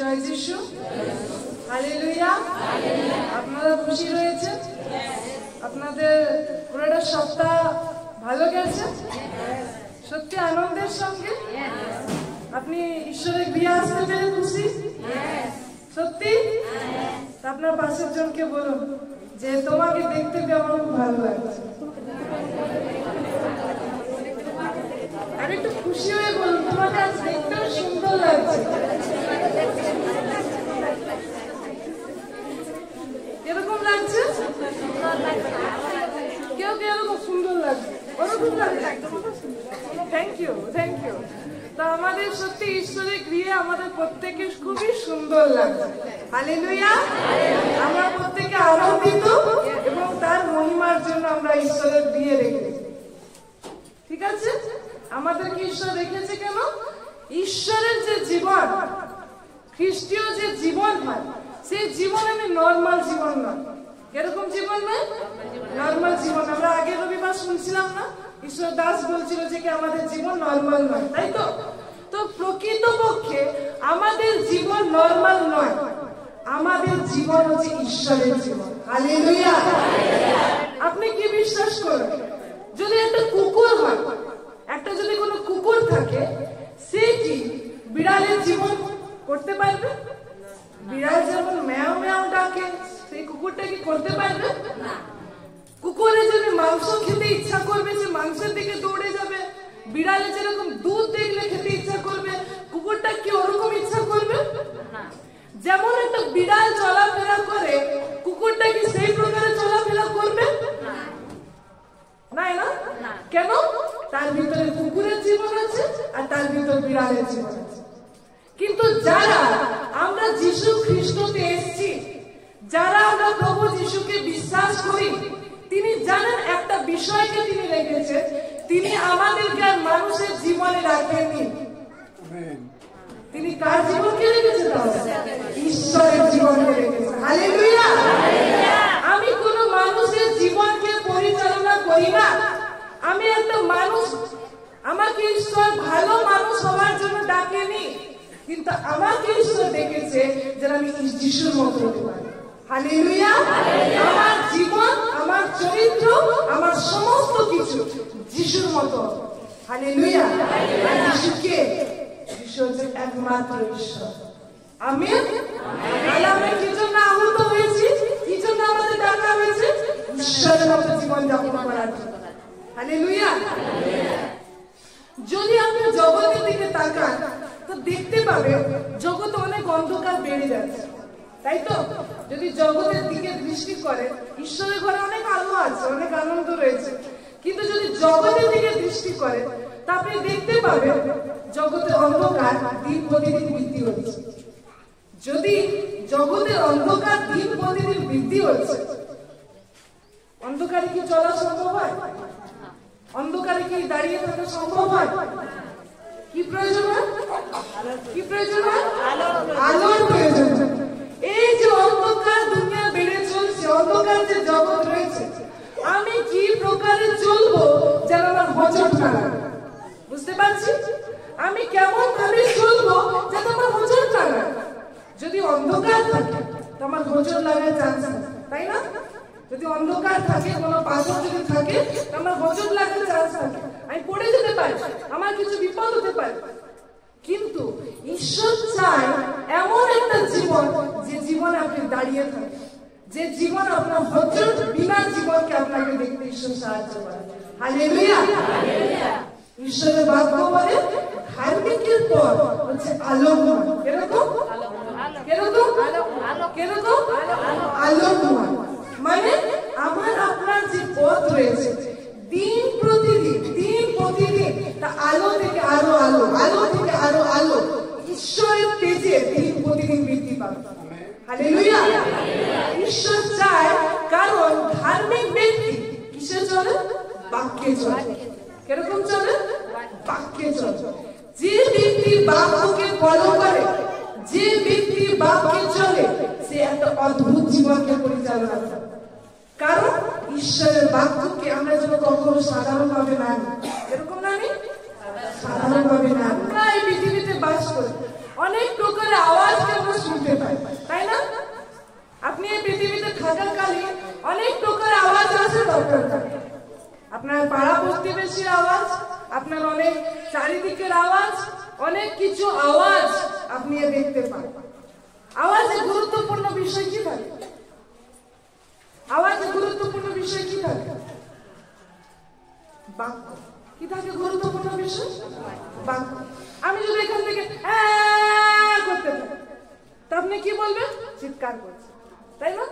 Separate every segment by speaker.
Speaker 1: জয় যিশু, হালেলুয়া। আপনারা খুশি রয়েছেন? আপনাদের পুরোটা সপ্তাহ ভালো গেছে? সত্যি আনন্দের সঙ্গে আপনি ঈশ্বরের গৃহে আসতে পেরে খুশি? সত্যি? আপনার পাশের জনকে বলুন যে তোমাকে দেখতে পেয়ে আমার খুব ভালো লাগছে। আর একটু খুশি হয়ে বলুন তোমাকে আজ দেখতেও সুন্দর লাগছে। এরকম লাগছে? কেউ কেউ এরকম সুন্দর লাগছে, ওরকম লাগছে। Thank you, thank you. তো আমাদের সত্যি ঈশ্বরের গৃহে আমাদের প্রত্যেকে খুবই সুন্দর লাগছে। হালেলুয়া। আমরা প্রত্যেকে আনন্দিত এবং তার মহিমার জন্য আমরা ঈশ্বরের গৃহে রেখেছি। ঠিক আছে? আমাদেরকে ঈশ্বর রেখেছে কেন? ঈশ্বরের যে জীবন, খ্রিস্টীয় যে জীবন হয়, সেই জীবন আমি নর্মাল জীবন নয়। এরকম জীবন নয়, নর্মাল জীবন। আমরা আগের রবিবার শুনছিলাম না, ঈশ্বর দাস বলছিল যে কি আমাদের জীবন নর্মাল নয়, তাই তো? তো প্রকৃতপক্ষে আমাদের জীবন নর্মাল নয়, আমাদের জীবন হচ্ছে ঈশ্বরের জীবন। হালেলুয়া। আপনি কি বিশ্বাস করেন? যদি একটা কুকুর হয়, একটা যদি কোনো কুকুর থাকে, সে কি বিড়ালের জীবন করতে পারবে? বিড়াল যেমন ম্যাও ম্যাও ডাকে, সেই কুকুরটা কি করতে পারবে? কুকুরের যদি মাংস খেতে ইচ্ছা করবে, সে মাংসের দিকে দৌড়ে যাবে। বিড়ালে যেরকম দুধ দেখলে খেতে ইচ্ছা করবে, কুকুরটা কি ওরকম ইচ্ছা করবে? যেমন একটা বিড়াল চলাফেরা করে, কুকুরটা কি সেই প্রকারে চলাফেরা করবে? নাই না? কেন? তার ভিতরে কুকুরের জীবন আছে আর তার ভিতরে বিড়ালের জীবন আছে। কিন্তু যারা আমরা যিশু খ্রিস্টতে এসেছি, যারা আমরা প্রভু যিশুকে বিশ্বাস করি, তিনি জানেন একটা বিষয়কে তিনি রেখেছেন, তিনি আমাদেরকে আর মানুষের জীবনে রাখেননি। তিনি কার জীবনকে রেখেছেন? ঈশ্বরের জীবনকে রেখেছেন। হালেলুয়া। আমি কোন মানুষের জীবনকে পরিচালনা করি না। আমি একটা মানুষ, আমাকে ঈশ্বর ভালো মানুষ হওয়ার জন্য ডাকেনি, কিন্তু আমাকে ঈশ্বর ডেকেছে যেন আমি যিশুর মতো হতে পারি। হালেলুয়া। আমার জীবন, আমার চরিত্র, আমার সমস্ত কিছু যিশুর মতো। হালেলুয়া। যিশু কে? যিশু হচ্ছে একমাত্র ঈশ্বর। আমেন। তাহলে আমরা কি জন্য আহত হয়েছি? কি জন্য আমাদের ডাকা হয়েছে? ঈশ্বরের মতো জীবন যাপন করার জন্য। হালেলুয়া। যদি আপনি জগতের দিকে তাকান তো দেখতে পাবেন জগতে অনেক অন্ধকার বেড়ে যাচ্ছে, তাই তো? যদি জগতের দিকে দৃষ্টি করে, ঈশ্বরের ঘরে অনেক আলো আছে, অনেক আনন্দ রয়েছে, কিন্তু যদি জগতের দিকে দৃষ্টি করে তা আপনি দেখতে পাবেন জগতের অন্ধকার দিন প্রতিদিন বৃদ্ধি হচ্ছে। যদি জগতের অন্ধকার দিন প্রতিদিন বৃদ্ধি হচ্ছে, অন্ধকারে কি চলা সম্ভব হয়? অন্ধকারে কি দাঁড়িয়ে থাকা সম্ভব হয়? কি প্রয়োজন হয়? কি প্রয়োজন হয়? আলোর প্রয়োজন। এই যে অন্ধকার দুনিয়া বেড়ে চলছে, অন্ধকার যে জগৎ রয়েছে, আমি কি প্রকারে চলবো যেন আমার হোঁচট না লাগে? বুঝতে পারছি? আমি কেমন ভাবে চলবো যাতে আমার হোঁচট না লাগে? যদি অন্ধকার থাকে তো আমার হোঁচট লাগার চান্স আছে, তাই না? যদি অন্ধকার থাকে, কোনো পাথর যদি থাকে, আমার হোঁচট লাগার চান্স থাকে, আমি পড়ে যেতে পারি, আমার কিছু বিপদ হতে পারে। কিন্তু ঈশ্বর চায় এমন একটা জীবন, যে জীবনে আপনি দাঁড়িয়ে থাকেন, যে জীবন আপনার হোঁচট বিনা জীবনকে আপনাকে দেখতে ঈশ্বর সাহায্য করে। হালেলুয়া। ঈশ্বরের বাক্য বলে ধার্মিকের পর হচ্ছে আলোকময়। কিরকম? কিরকম? কিরকম? আলোকময়। মানে আমার আপনার যে পথ রয়েছে, দিন প্রতিদিন তা আলো থেকে আরো আলো, আলো থেকে আরো আলো, ঈশ্বরের তেজে দিন প্রতিদিন বৃদ্ধি পাবে। হালেলুয়া। ঈশ্বর চায়, কারণ ধার্মিক ব্যক্তি কিসে চলে? বাক্যে চলে। কিরকম চলে? বাক্যে চলে। যে ব্যক্তি বাক্যকে ফলো করে, যে ব্যক্তি বাক্যে চলে, সে একটা অদ্ভুত জীবনকে পরিচালনা করে। কারণ ঈশ্বরের বাক্যকে আমরা যেন কখনো সাধারণভাবে না নিই। এরকম না নিই? সাধারণভাবে না। আমরা এই পৃথিবীতে বাস করি, অনেক প্রকারের আওয়াজকে আমরা দরকার থাকে। আপনার পাড়া প্রতিবেশীর আওয়াজ, আপনার অনেক চারিদিকের আওয়াজ, অনেক কিছু আওয়াজ আপনি দেখতে পান। আওয়াজে গুরুত্বপূর্ণ বিষয় কি থাকে? আওয়াজে গুরুত্বপূর্ণ বিষয় কি থাকে? বাক্য। কি থাকে গুরুত্বপূর্ণ বিষয়? বাক্য। আমি যদি এখান থেকে করতে থাকি, তা আপনি কি বলবেন? চিৎকার করছে, তাই না?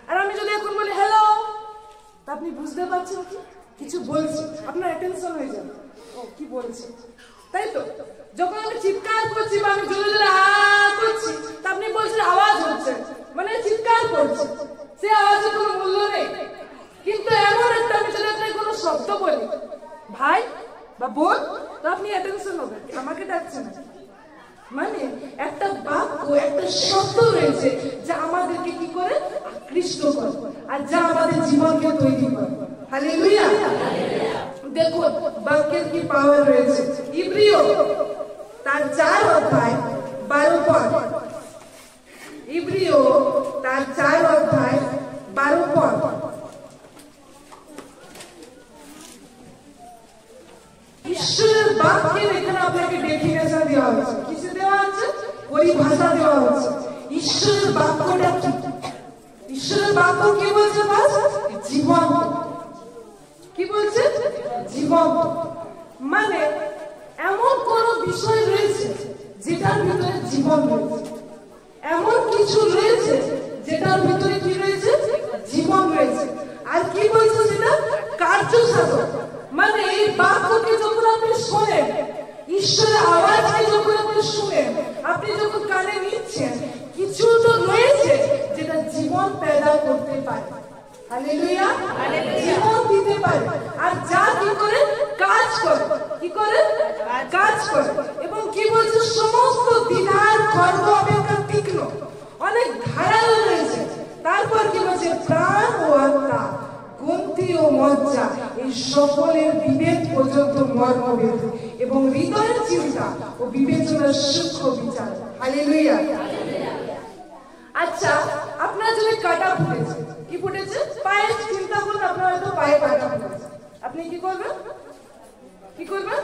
Speaker 1: আর আমি যদি এখন বলি হ্যালো, তা আপনি বুঝতে পারছেন কি কিছু বলছি, আপনার অ্যাটেনশন হয়ে যাবে, ও কি বলছে, তাই তো? যখন আমি চিৎকার করছি বা আমি জোরে জোরে করছি, তা আপনি বলছেন আওয়াজ হচ্ছে, মানে চিৎকার করছে, সে আওয়াজের কোনো মূল্য নেই। কিন্তু এমন একটা আমি যদি আপনাকে কোনো শব্দ বলি, ভাই বা বোন, তো আপনি অ্যাটেনশন হবেন, আমাকে ডাকছে না। মানে একটা বাক্য, একটা শব্দ রয়েছে যা আমাদেরকে কি করে আকৃষ্ট করে আর যা আমাদের জীবনকে তৈরি করে। হালেলুয়া। দেখুন বাক্যের কি পাওয়ার রয়েছে। ইব্রিয় তার 4 অধ্যায় 12 পদ। ইব্রিয় তার 4 অধ্যায় 12 পদ। ঈশ্বরের বাক্যের এখানে আপনাকে ডেফিনেশন দেওয়া হচ্ছে। কিছু দেওয়া হচ্ছে, পরিভাষা দেওয়া হচ্ছে। ঈশ্বরের বাক্যটা কি? ঈশ্বরের বাক্য কি বলছে? জীবন। কি বলছে? জীবন। মানে এমন কোন বিষয় রয়েছে যেটার ভিতরে জীবন রয়েছে, এমন কিছু রয়েছে যেটার ভিতরে কি রয়েছে? জীবন রয়েছে। আর কি বলছে সেটা? কার্য সাধক। মানে এই বাক্যকে যখন আপনি শোনেন, ঈশ্বরের আওয়াজকে যখন আপনি শুনেন, আপনি যখন কানে নিচ্ছেন, কিছু তো রয়েছে যেটা জীবন पैदा করতে পারে। হালেলুয়া। জীবন দিতে পারে। আর যা কি করে? কাজ করে। কি করে? কাজ করে। এবং কি বলছে? সমস্ত দ্বিধার খড়গ অপেক্ষা তীক্ষ্ণ, অনেক ধারালো রয়েছে। তারপর কি বলছে? প্রাণ ও আত্মা, গ্রন্থি ও মজ্জা, এই সকলের বিবেক পর্যন্ত মর্মভেদ এবং হৃদয়ের চিন্তা ও বিবেচনার সূক্ষ্ম বিচার। হালেলুয়া। আচ্ছা, আপনার যদি কাটা ফুটেছে, কি ফুটেছে? পায়ে। চিন্তা করুন আপনার হয়তো পায়ে কাটা ফুটেছে, আপনি কি করবেন? কি করবেন?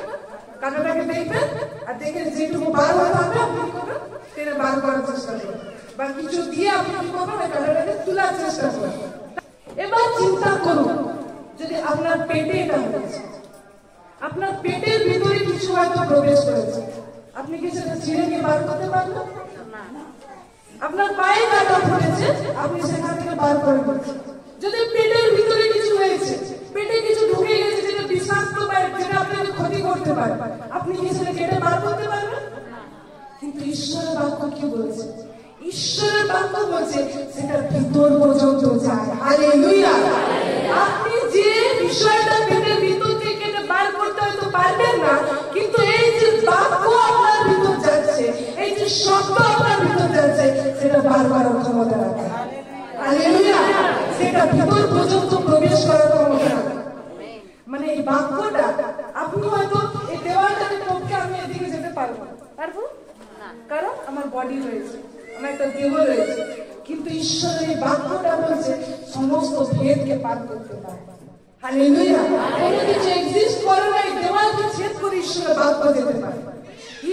Speaker 1: কাটাটাকে দেখবেন, আর দেখে যেটুকু বার হতে হবে আপনি কি করবেন? টেনে বার করার চেষ্টা করবেন, বা কিছু দিয়ে আপনি কি করবেন? ওই কাটাটাকে তোলার চেষ্টা করবেন। এবার চিন্তা করুন, যদি আপনার পেটে এটা হয়েছে, আপনার পেটের ভিতরে কিছু হয়তো প্রবেশ করেছে, আপনি কি সেটা ছিঁড়ে নিয়ে বার করতে পারবেন? আপনার পায়ে কাটা ফুটেছে, আপনি সেখান থেকে বার করে দিচ্ছেন। যদি পেটের ভিতরে কিছু হয়েছে, পেটে কিছু ঢুকে গেছে যেটা বিষাক্ত বা যেটা আপনাকে ক্ষতি করতে পারে, আপনি কি সেটা কেটে বার করতে পারবেন? কিন্তু ঈশ্বরের বাক্য কি বলছে? ঈশ্বরের বাক্য বলছে সেটা ভিতর পর্যন্ত যায়। হালেলুয়া। আপনি যে বিষয়টা পেটের ভিতর থেকে কেটে বার করতে হয়তো পারবেন না, কিন্তু এই যে বাক্য আপনার ভিতর যাচ্ছে, এই যে শব্দ আপনার ভিতর যাচ্ছে, সেটা বার করার ক্ষমতা রাখে। হালেলুয়া। সেটা ভিতর পর্যন্ত প্রবেশ করার ক্ষমতা রাখে। মানে এই বাক্যটা আপনি হয়তো এই দেওয়ালটাকে টপকে আমি এদিকে যেতে পারবো না, কারণ আমার বডি রয়েছে, আমার একটা দেহ রয়েছে। কিন্তু ঈশ্বরের এই বাক্যটা বলছে সমস্ত ভেদকে পার করতে পারে। হালেলুয়া। কোনো কিছু এক্সিস্ট করে না, এই দেওয়ালকে ছেদ করে ঈশ্বরের বাক্য দিতে পারে।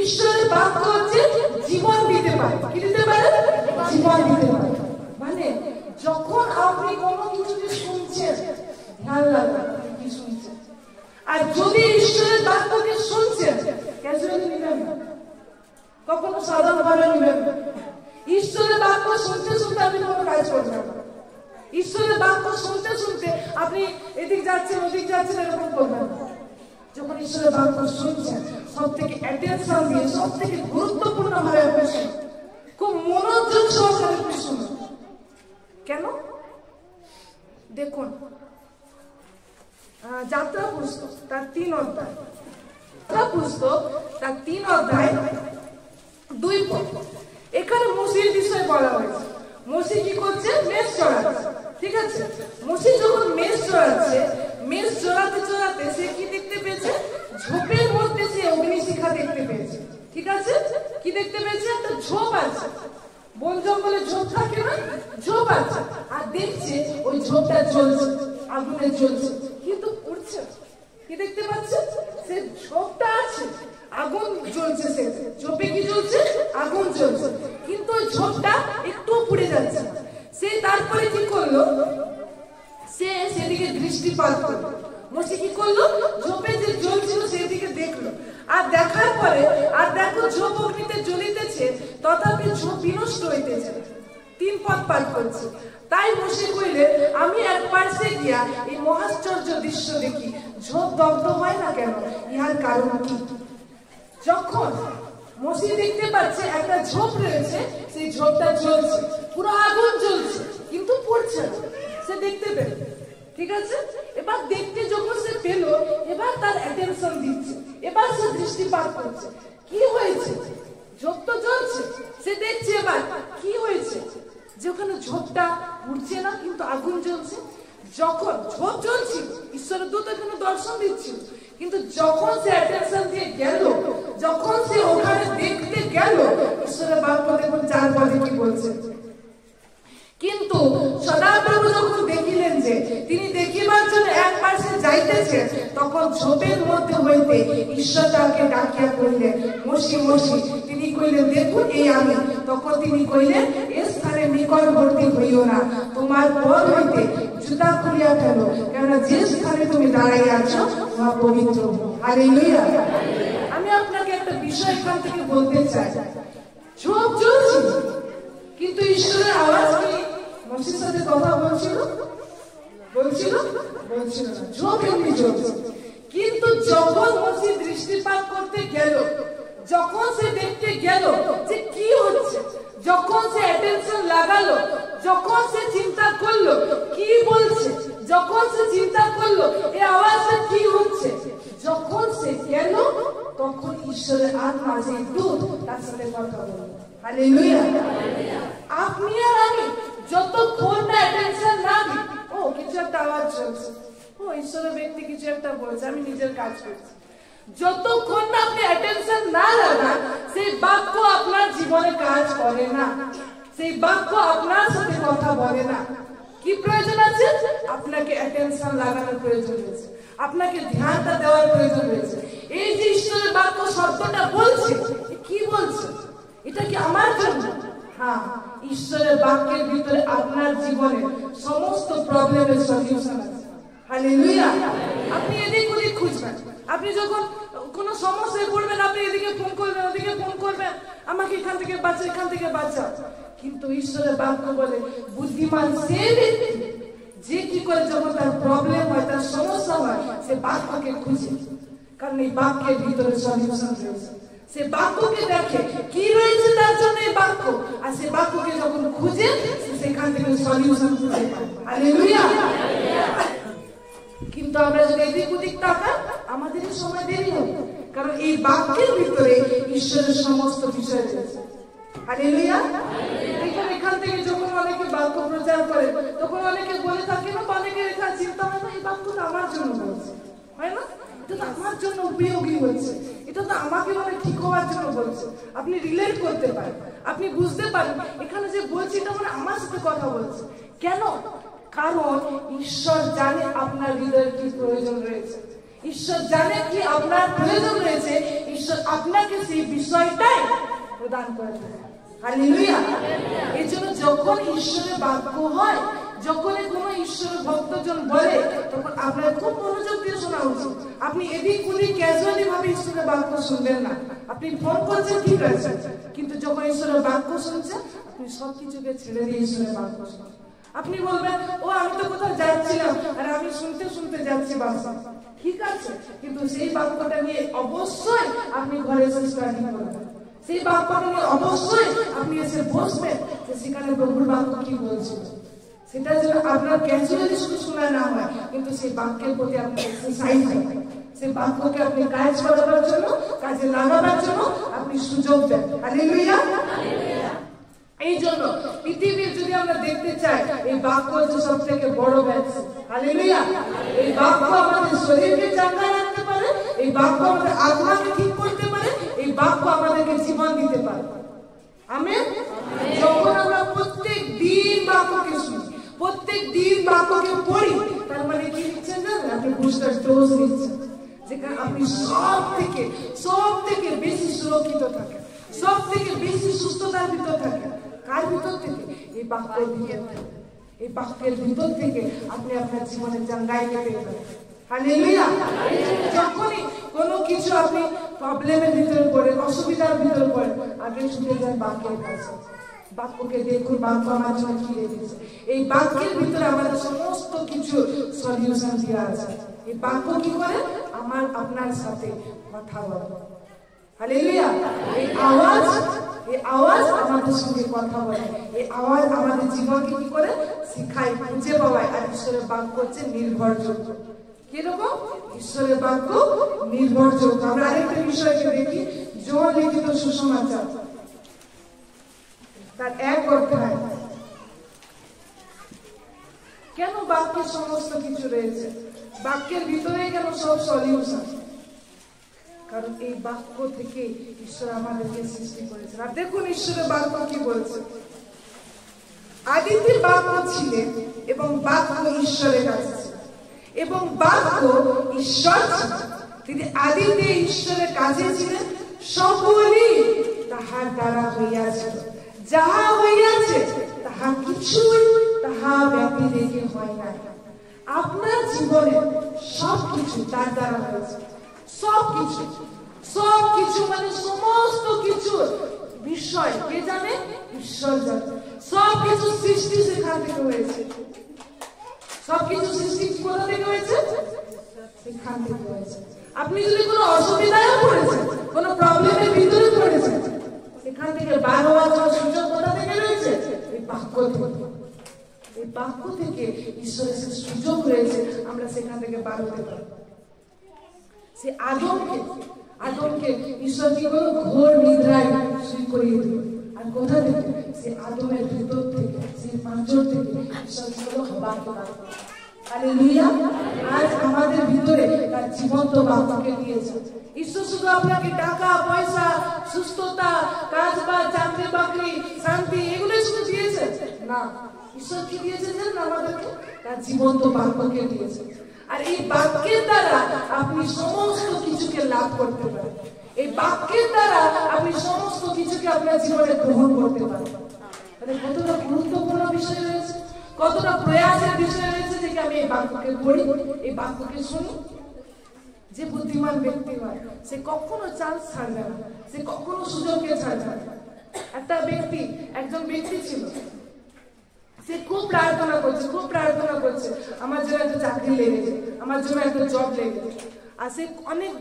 Speaker 1: ঈশ্বরের বাক্য হচ্ছে জীবন দিতে পারে। কি দিতে পারে? জীবন দিতে পারে। মানে যখন আপনি কোনো কিছুকে শুনছেন, ধ্যান রাখবেন আপনি কি শুনছেন। আর যদি ঈশ্বরের বাক্যকে শুনছেন, ক্যাজুয়ালি নিবেন না, কখনো সাধারণভাবে নিবেন না। ঈশ্বরের বাক্য শুনতে শুনতে আপনি কোনো কাজ করবেন না। ঈশ্বরের বাক্য শুনতে শুনতে আপনি এদিক যাচ্ছেন ওদিক যাচ্ছেন এরকম করবেন না। যখন ঈশ্বরের বাক্য শুনছেন, সব থেকে অ্যাটেনশন দিয়ে, সব থেকে গুরুত্বপূর্ণ ভাবে আপনি শুনুন, খুব মনোযোগ সহকারে আপনি শুনুন। কেন? দেখুন যাত্রা পুস্তক তার 3 অধ্যায়, যাত্রা পুস্তক তার 3 অধ্যায় 2 পদ। এখানে মোশির বিষয়ে বলা হয়েছে। মোশি কি করছে? মেষ চড়াচ্ছে। ঠিক আছে, মোশি যখন মেষ চড়াচ্ছে, মেষ চড়াতে চড়াতে সে কি দেখতে পেয়েছে? ঝোপের মধ্যে সে অগ্নিশিখা দেখতে পেয়েছে। ঠিক আছে, কি দেখতে পেয়েছে? একটা ঝোপ আছে। বন জঙ্গলে ঝোপ থাকে না, ঝোপ আছে, আর দেখছে ওই ঝোপটা জ্বলছে, আগুনে জ্বলছে, কিন্তু উঠছে। কি দেখতে পাচ্ছে? সে ঝোপটা আছে, আগুন জ্বলছে, সে ঝোপে কি জ্বলছে? আগুন জ্বলছে, কিন্তু ওই ঝোপটা একটু পুড়ে যাচ্ছে। সে তারপরে কি করলো? সে সেদিকে দৃষ্টিপাত করলো। মোষে কি করলো? ঝোপে যে জ্বলছিল সেদিকে দেখলো, আর দেখার পরে আর দেখো ঝোপ অগ্নিতে জ্বলিতেছে, তথাপি ঝোপ বিনষ্ট হইতেছে, 3 পথ পার করছে। তাই মোষে কইলে, আমি এক পার্শ্বে গিয়া এই মহাশ্চর্য দৃশ্য দেখি, ঝোপ দগ্ধ হয় না কেন, ইহার কারণ কি? যখন মোষে দেখতে পাচ্ছে একটা ঝোপ রয়েছে, সেই ঝোপটা জ্বলছে, পুরো আগুন জ্বলছে, কিন্তু পড়ছে না, সে দেখতে পেল। ঠিক আছে, এবার দেখতে যখন সে পেল, এবার তার অ্যাটেনশন দিচ্ছে, এবার সে দৃষ্টিপাত করছে। কি হয়েছে? ঝোপ তো জ্বলছে, সে দেখছে এবার কি হয়েছে, যে ওখানে ঝোপটা উঠছে না কিন্তু আগুন জ্বলছে। যখন ঝোপ জ্বলছে, ঈশ্বরের দূত এখানে দর্শন দিচ্ছিল, কিন্তু যখন সে অ্যাটেনশন দিয়ে গেল, যখন সে ওখানে দেখতে গেল, ঈশ্বরের বাক্য দেখুন 4 পদে কি বলছে। কিন্তু সদাপ্রভু যখন দেখিলেন যে তিনি দেখিবার জন্য এক পাশে যাইতেছেন, তখন ঝোপের মধ্যে হইতে ঈশ্বর তাকে ডাকিয়া কইলেন, মোষে মোষে। তিনি কইলেন, দেখুন এই আমি। তখন তিনি কইলেন, এ স্থানে নিকটবর্তী হইও না, তোমার পদ হইতে জুতা খুলিয়া ফেলো, কেননা যে স্থানে তুমি দাঁড়াইয়া আছো উহা পবিত্র। হালেলুয়া। আমি আপনাকে একটা বিষয় এখান থেকে বলতে চাই। ঝোপ জ্বলছে, কিন্তু ঈশ্বরের আওয়াজ কি মোষের সাথে কথা বলছিল? বলছিল না। ঝোপ এমনি জ্বলছে, কিন্তু যখন মোষে দৃষ্টিপাত করতে গেল, যখন সে দেখতে গেল যে কি হচ্ছে, যখন সে অ্যাটেনশন লাগালো, যখন সে চিন্তা করলো কি বলছে, যখন সে চিন্তা করলো এই আওয়াজটা কি হচ্ছে, যখন সে গেল, তখন ঈশ্বরের আত্মা, সেই দূত তার সাথে কথা বলল। হালেলুয়া। আপনি আর আমি যতক্ষণ না অ্যাটেনশন না দিই, ও কিছু একটা আওয়াজ চলছে, ও ঈশ্বরের ব্যক্তি কিছু একটা বলছে, আমি নিজের কাজ করছি, যতক্ষণ না আপনি অ্যাটেনশন না লাগান, সেই বাক্য আপনার জীবনে কাজ করে না, সেই বাক্য আপনার সাথে কথা বলে না। কি প্রয়োজন আছে? আপনাকে অ্যাটেনশন লাগানোর প্রয়োজন রয়েছে, আপনাকে ধ্যানটা দেওয়ার প্রয়োজন রয়েছে। এই যে ঈশ্বরের বাক্য শব্দটা বলছে, কি বলছে? এটা কি আমার জন্য? হ্যাঁ, ঈশ্বরের বাক্যের ভিতরে আপনার জীবনে সমস্ত প্রবলেমের সলিউশন আছে। হালেলুয়া। আপনি এদিক ওদিক খুঁজবেন, আপনি যখন কোনো সমস্যায় পড়বেন, আপনি এদিকে ফোন করবেন, ওদিকে ফোন করবেন, আমাকে এখান থেকে বাঁচাও, এখান থেকে বাঁচাও। কিন্তু ঈশ্বরের বাক্য বলে, বুদ্ধিমান সে ব্যক্তি যে কি করে যখন তার প্রবলেম হয়, তার সমস্যা হয়, সে বাক্যকে খুঁজে, কারণ এই বাক্যের ভিতরে সলিউশন রয়েছে। সে বাক্যকে দেখে কি রয়েছে তার জন্য এই বাক্য, আর সে বাক্যকে যখন খুঁজে, সেখান থেকে সলিউশন খুঁজে পায়। হালেলুয়া। কিন্তু আমরা যদি এদিক ওদিক তাকাই, আমাদের সময় দেরি হবে, কারণ এই বাক্যের ভিতরে ঈশ্বরের সমস্ত বিষয় রয়েছে। হালেলুয়া। এখান থেকে যখন অনেকে বাক্য প্রচার করে, তখন অনেকে বলে থাকে না, অনেকে এখানে চিন্তা হয় না, এই বাক্যটা আমার জন্য বলছে, হয় না? এটা তো আমার জন্য উপযোগী হচ্ছে, এটা তো আমাকে মানে ঠিক হওয়ার জন্য বলছে। আপনি রিলেট করতে পারেন, আপনি বুঝতে পারেন এখানে যে বলছি এটা মানে আমার সাথে কথা বলছে। কেন? কারণ ঈশ্বর জানে আপনার হৃদয়ের কি প্রয়োজন রয়েছে, ঈশ্বর জানে কি আপনার প্রয়োজন রয়েছে, ঈশ্বর আপনাকে সেই বিষয়টাই প্রদান করে দেয়। হালেলুয়া। এই জন্য যখন ঈশ্বরের বাক্য হয়, যখন কোনো ঈশ্বরের ভক্তজন বলে, তখন আপনার খুব মনোযোগ দিয়ে শোনা উচিত। আপনি এদিক ওদিক ক্যাজুয়ালি ভাবে ঈশ্বরের বাক্য শুনবেন না। আপনি ফোন করছেন ঠিক আছে, কিন্তু যখন ঈশ্বরের বাক্য শুনছেন, আপনি সবকিছুকে ছেড়ে দিয়ে ঈশ্বরের বাক্য শুনছেন। আপনি বলবেন, ও আমি তো কোথাও যাচ্ছিলাম, আর আমি শুনতে শুনতে যাচ্ছি বাসা, ঠিক আছে, কিন্তু সেই বাক্যটা নিয়ে অবশ্যই আপনি ঘরে এসে স্টাডি করবেন, সেই বাক্যটা নিয়ে অবশ্যই আপনি এসে বসবেন যে সেখানে প্রভুর বাক্য কি বলছিল। সেটা যেন আপনার ক্যাজুয়ালি শুধু শোনা না হয়, কিন্তু সেই বাক্যের প্রতি আপনার এক্সারসাইজ হয়, সেই বাক্যকে আপনি কাজ করাবার জন্য, কাজে লাগাবার জন্য আপনি সুযোগ দেন। হালেলুয়া। এই জন্য পৃথিবীর যদি আমরা দেখতে চাই, এই বাক্য হচ্ছে সব থেকে বড় ভ্যাকসিন। হালেলুয়া। এই বাক্য আমাদের শরীরকে চাঙ্গা রাখতে পারে, এই বাক্য আমাদের আত্মাকে ঠিক করতে পারে, এই বাক্য আমাদেরকে জীবন দিতে পারে। আমেন। যখন পড়ি, তার মানে কি নিচ্ছেন জানেন? আপনি বুস্টার ডোজ নিচ্ছেন, যেখানে আপনি সব থেকে বেশি সুরক্ষিত থাকেন, সব থেকে বেশি সুস্থতার ভিতর থাকেন। কার ভিতর থেকে? এই বাক্যের ভিতর থেকে। এই বাক্যের ভিতর থেকে আপনি আপনার জীবনের জাঙ্গাইকে পেয়ে যাবেন। হালেলুয়া। যখনই কোনো কিছু আপনি প্রবলেমের ভিতরে পড়েন, অসুবিধার ভিতরে পড়েন, আগে ছুটে যান বাক্যের কাছে। বাক্যকে দেখুন, বাক্য আমার জন্য কি রেখেছে। এই বাক্যের ভিতরে আমাদের সমস্ত কিছু সলিউশন দেওয়া আছে। এই বাক্য কি করে? আমার আপনার সাথে কথা বলে। হালেলুয়া। এই আওয়াজ আমাদের সঙ্গে কথা বলে। এই আওয়াজ আমাদের জীবনকে কি করে? শিখায়, খুঁজে পাওয়ায়। আর ঈশ্বরের বাক্য হচ্ছে নির্ভরযোগ্য। কিরকম? ঈশ্বরের বাক্য নির্ভরযোগ্য। আমরা আরেকটা বিষয়কে দেখি, যোহন লিখিত সুসমাচার তার 1 অধ্যায়। কেন বাক্যে সমস্ত কিছু রয়েছে? বাক্যের ভিতরে কেন সব সলিউশন? কারণ এই বাক্য থেকে ঈশ্বর আমাদেরকে সৃষ্টি করেছেন। আর দেখুন ঈশ্বরের বাক্য কি বলছে। আদিতে বাক্য ছিলেন এবং বাক্য ঈশ্বরের কাছে ছিল এবং বাক্য ঈশ্বর ছিলেন। তিনি আদিতে ঈশ্বরের কাছে ছিলেন। সকলই তাহার দ্বারা হইয়াছিল। যাহা হইয়াছে তাহা কিছুই তাহা ব্যক্তি দেখে হয় না। আপনার জীবনে সবকিছু তার দ্বারা হয়েছে। সবকিছু মানে সমস্ত কিছু বিষয় কে জানে? ঈশ্বর জানে। সবকিছু সৃষ্টি সেখান থেকে হয়েছে। সবকিছু সৃষ্টি কোথা থেকে হয়েছে? সেখান থেকে হয়েছে। আপনি যদি কোনো অসুবিধায় পড়েছেন, কোনো প্রবলেমের ভিতরে পড়েছেন, সেখান থেকে বার হওয়ার জন্য সুযোগ কোথা থেকে রয়েছে? এই বাক্য থেকে। এই বাক্য থেকে ঈশ্বরের যে সুযোগ রয়েছে, আমরা সেখান থেকে বার হতে পারি। সে আদমকে ঈশ্বর কি করল? ঘোর নিদ্রায় শুয়ে করিয়ে দিল। আর কোথা থেকে? সে আদমের ভিতর থেকে, সেই পাঁচর থেকে ঈশ্বর কি করল? হওয়াকে বার করল। হালেলুয়া। আজ আমাদের ভিতরে তার জীবন্ত বাক্যকে দিয়েছে। ঈশ্বর শুধু আপনাকে টাকা পয়সা, সুস্থতা, কাজ বাজ, চাকরি বাকরি, শান্তি এগুলো শুধু দিয়েছে না। ঈশ্বর কি দিয়েছে জানেন? আমাদেরকে তার জীবন্ত বাক্যকে দিয়েছে। আর এই বাক্যের দ্বারা আপনি সমস্ত কিছুকে লাভ করতে পারেন। এই বাক্যের দ্বারা আপনি সমস্ত কিছুকে আপনার জীবনে গ্রহণ করতে পারেন। মানে কতটা গুরুত্বপূর্ণ বিষয় রয়েছে, কতটা প্রয়াসের বিষয় রয়েছে যে আমি এই বাক্যকে পড়ি, এই বাক্যকে শুনি। যে বুদ্ধিমান ব্যক্তি হয় সে কখনো চান্স ছাড়বে না, সে কখনো সুযোগকে ছাড়বে না। একজন ব্যক্তি ছিল, সে খুব প্রার্থনা করছে আমার জন্য একটা চাকরি লেগেছে, আমার জন্য একটা জব লেগেছে। আর সে অনেক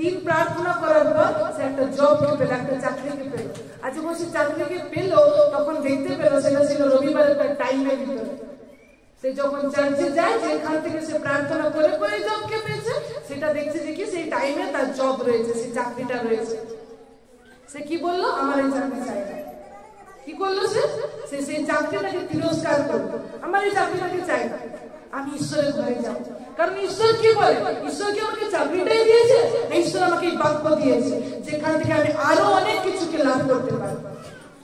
Speaker 1: দিন প্রার্থনা করার পর সে একটা জবকে পেল, একটা চাকরিকে পেল। আর যখন সে চাকরিকে পেল তখন দেখতে পেল সেটা ছিল রবিবারের টাইমের ভিতরে। সে যখন চার্চে যায়, যেখান থেকে সে প্রার্থনা করে জবকে পেয়েছে, সেটা দেখছে যে কি সেই টাইমে তার জব রয়েছে, সেই চাকরিটা রয়েছে। সে কি বললো? আমার এই চাকরি চাই না। কি করলো সে? সেই চাকরিটাকে তিরস্কার করলো। আমার এই চাকরিটাকে চাই না, আমি ঈশ্বরের ঘরে যাব। কারণ ঈশ্বর কি বলে? ঈশ্বর কি আমাকে চাকরিটাই দিয়েছে? ঈশ্বর আমাকে এই বাক্য দিয়েছে, যেখান থেকে আমি আরো অনেক কিছুকে লাভ করতে পারবো।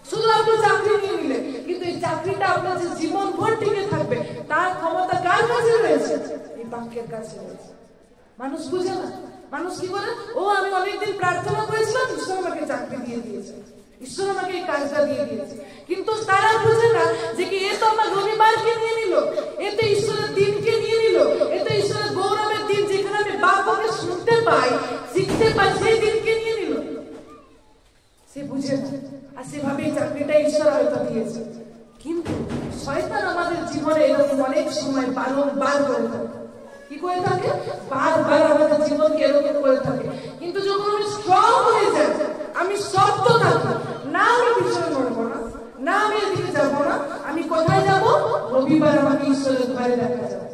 Speaker 1: শুধু আপনি চাকরি নিয়ে নিলে, কিন্তু এই চাকরিটা আপনার যে জীবন ভর টিকে থাকবে তার ক্ষমতা কার কাছে রয়েছে? এই বাক্যের কাছে রয়েছে। মানুষ বুঝে না। মানুষ কি বলে? ও আমি অনেকদিন প্রার্থনা করেছিলাম, ঈশ্বর আমাকে চাকরি দিয়ে দিয়েছে, ঈশ্বর আমাকে এই কাজটা দিয়ে দিয়েছে। কিন্তু তারা বুঝে না যে কি এ তো আমার রবিবারকে নিয়ে নিল, এ তো ঈশ্বরের দিনকে নিয়ে নিল, এ তো ঈশ্বরের গৌরবের দিন, যেখানে আমি বাক্যকে শুনতে পাই, শিখতে পাই, সেই দিনকে নিয়ে নিল। সে বুঝে না। আর সেভাবে চাকরিটা ঈশ্বর হয়তো দিয়েছে। কিন্তু শয়তান আমাদের জীবনে এরকম অনেক সময় বারবার করে থাকে। কি করে থাকে? বারবার আমাদের জীবনকে এরকম করে থাকে। কিন্তু যখন আমি স্ট্রং হয়ে যাই, আমি শক্ত থাকি, না আমি পিছনে নড়বো না, না আমি এদিকে যাবো না, আমি কোথায় যাব? রবিবার আমাকে ঈশ্বরের ঘরে দেখা যাবে,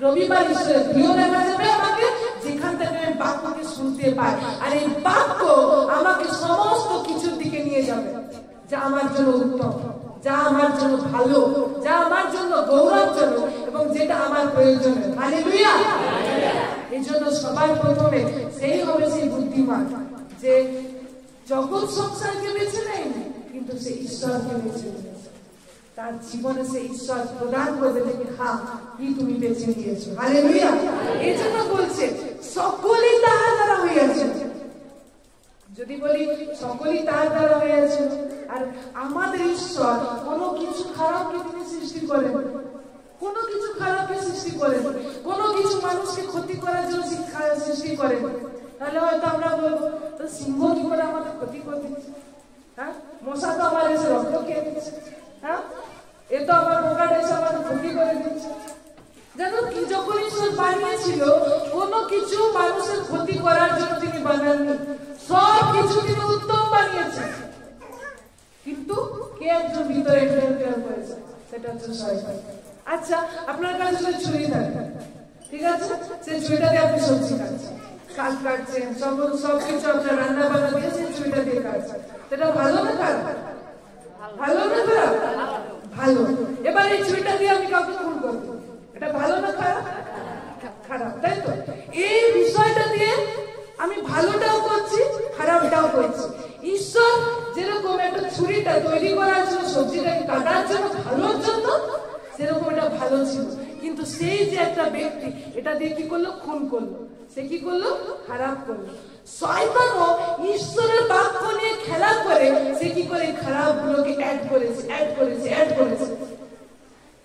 Speaker 1: রবিবার ঈশ্বরের প্রিয় দেখা যাবে আমাকে, যেখান থেকে আমি বাক্যকে শুনতে পাই। আর এই বাক্য আমাকে সমস্ত কিছুর দিকে নিয়ে যাবে যা আমার জন্য উত্তম, যা আমার জন্য ভালো, যা আমার জন্য গৌরবজনক এবং যেটা আমার প্রয়োজন। হালেলুয়া। এই জন্য সবার প্রথমে সেই হবে সেই বুদ্ধিমান যে জগৎ সংসারকে বেছে নেয়নি, কিন্তু সে ঈশ্বরকে বেছে নিয়েছে। তার জীবনে সে ঈশ্বর প্রদান করে দেবে কি হ্যাঁ কি তুমি বেছে নিয়েছো। হালেলুয়া। এই জন্য বলছে সকলেই তাহার দ্বারা হইয়াছে। যদি বলি সকলেই তার দ্বারা হয়েছে, আর আমাদের ঈশ্বর কোনো কিছু খারাপকে তিনি সৃষ্টি করেন, কোনো কিছু খারাপকে সৃষ্টি করেন, কোনো কিছু মানুষকে ক্ষতি করার জন্য সৃষ্টি করেন। তাহলে হয়তো আমরা বলবো তো সিংহ কি করে আমাদের ক্ষতি করে দিচ্ছে, হ্যাঁ মশা তো আমার এসে রক্ত খেয়ে দিচ্ছে, হ্যাঁ এ তো আমার পোকাটা এসে আমাদের ক্ষতি করে দিচ্ছে। জানো কি যখন ঈশ্বর বানিয়েছিল কোনো কিছু মানুষের ক্ষতি করার জন্য তিনি বানাননি, সব কিছু তিনি উত্তম বানিয়েছেন। কিন্তু কে একজন ভিতরে ইন্টারফেয়ার করেছে, সেটা হচ্ছে শয়তান। আচ্ছা আপনার কাছে যদি ছুরি থাকে, ঠিক আছে, সেই ছুরিটা দিয়ে আপনি সবজি কাটছেন, শাক কাটছেন, সবকিছু আপনার রান্না বান্না দিয়ে সেই ছুরিটা দিয়ে কাটছেন, সেটা ভালো না খারাপ? ভালো না খারাপ? ভালো। এবার এই ছুরিটা দিয়ে আমি কাউকে খুন করবো, এটা ভালো না খারাপ? খারাপ, তাই তো? এই বিষয়টা দিয়ে আমি ভালোটাও করছি খারাপটাও করছি। ঈশ্বর যেরকম একটা ছুরিটা তৈরি করার জন্য, সবজিটাকে কাটার জন্য, ভালোর জন্য, সেরকম এটা ভালো ছিল। কিন্তু সেই যে একটা ব্যক্তি এটা দিয়ে কি করলো? খুন করলো। সে কি করলো? খারাপ করলো। শয়তানও ঈশ্বরের বাক্য নিয়ে খেলা করে সে কি করে খারাপ গুলোকে অ্যাড করেছে।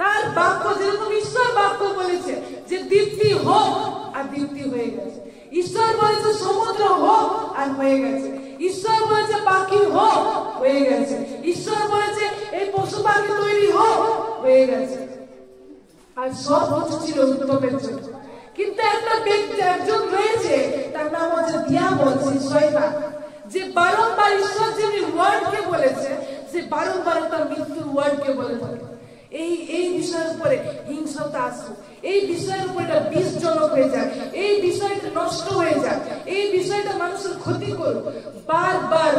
Speaker 1: তার বাক্য যেরকম ঈশ্বর বাক্য বলেছে যে দীপ্তি হোক, আর দীপ্তি হয়ে গেছে। ঈশ্বর বলেছে সমুদ্র হোক, আর হয়ে গেছে। ঈশ্বর বলেছে পাখি হোক, হয়ে গেছে। ঈশ্বর বলেছে এই পশু পাখি তৈরি হোক, হয়ে গেছে। আর সব ছিল উত্তমের জন্য। কিন্তু একটা ব্যক্তি একজন রয়েছে, তার নাম হচ্ছে দিয়াবল, শয়তান, যে বারংবার ঈশ্বর যিনি ওয়ার্ডকে বলেছে, সে বারংবার তার মৃত্যুর ওয়ার্ডকে বলে থাকে। এই বিষয়ের উপরে হিংসতা আসুক, এই বিষয়ের উপরে এটা বিষজনক হয়ে যায়, এই বিষয়টা নষ্ট হয়ে যায়, এই বিষয়টা মানুষের ক্ষতি করুক, বারবার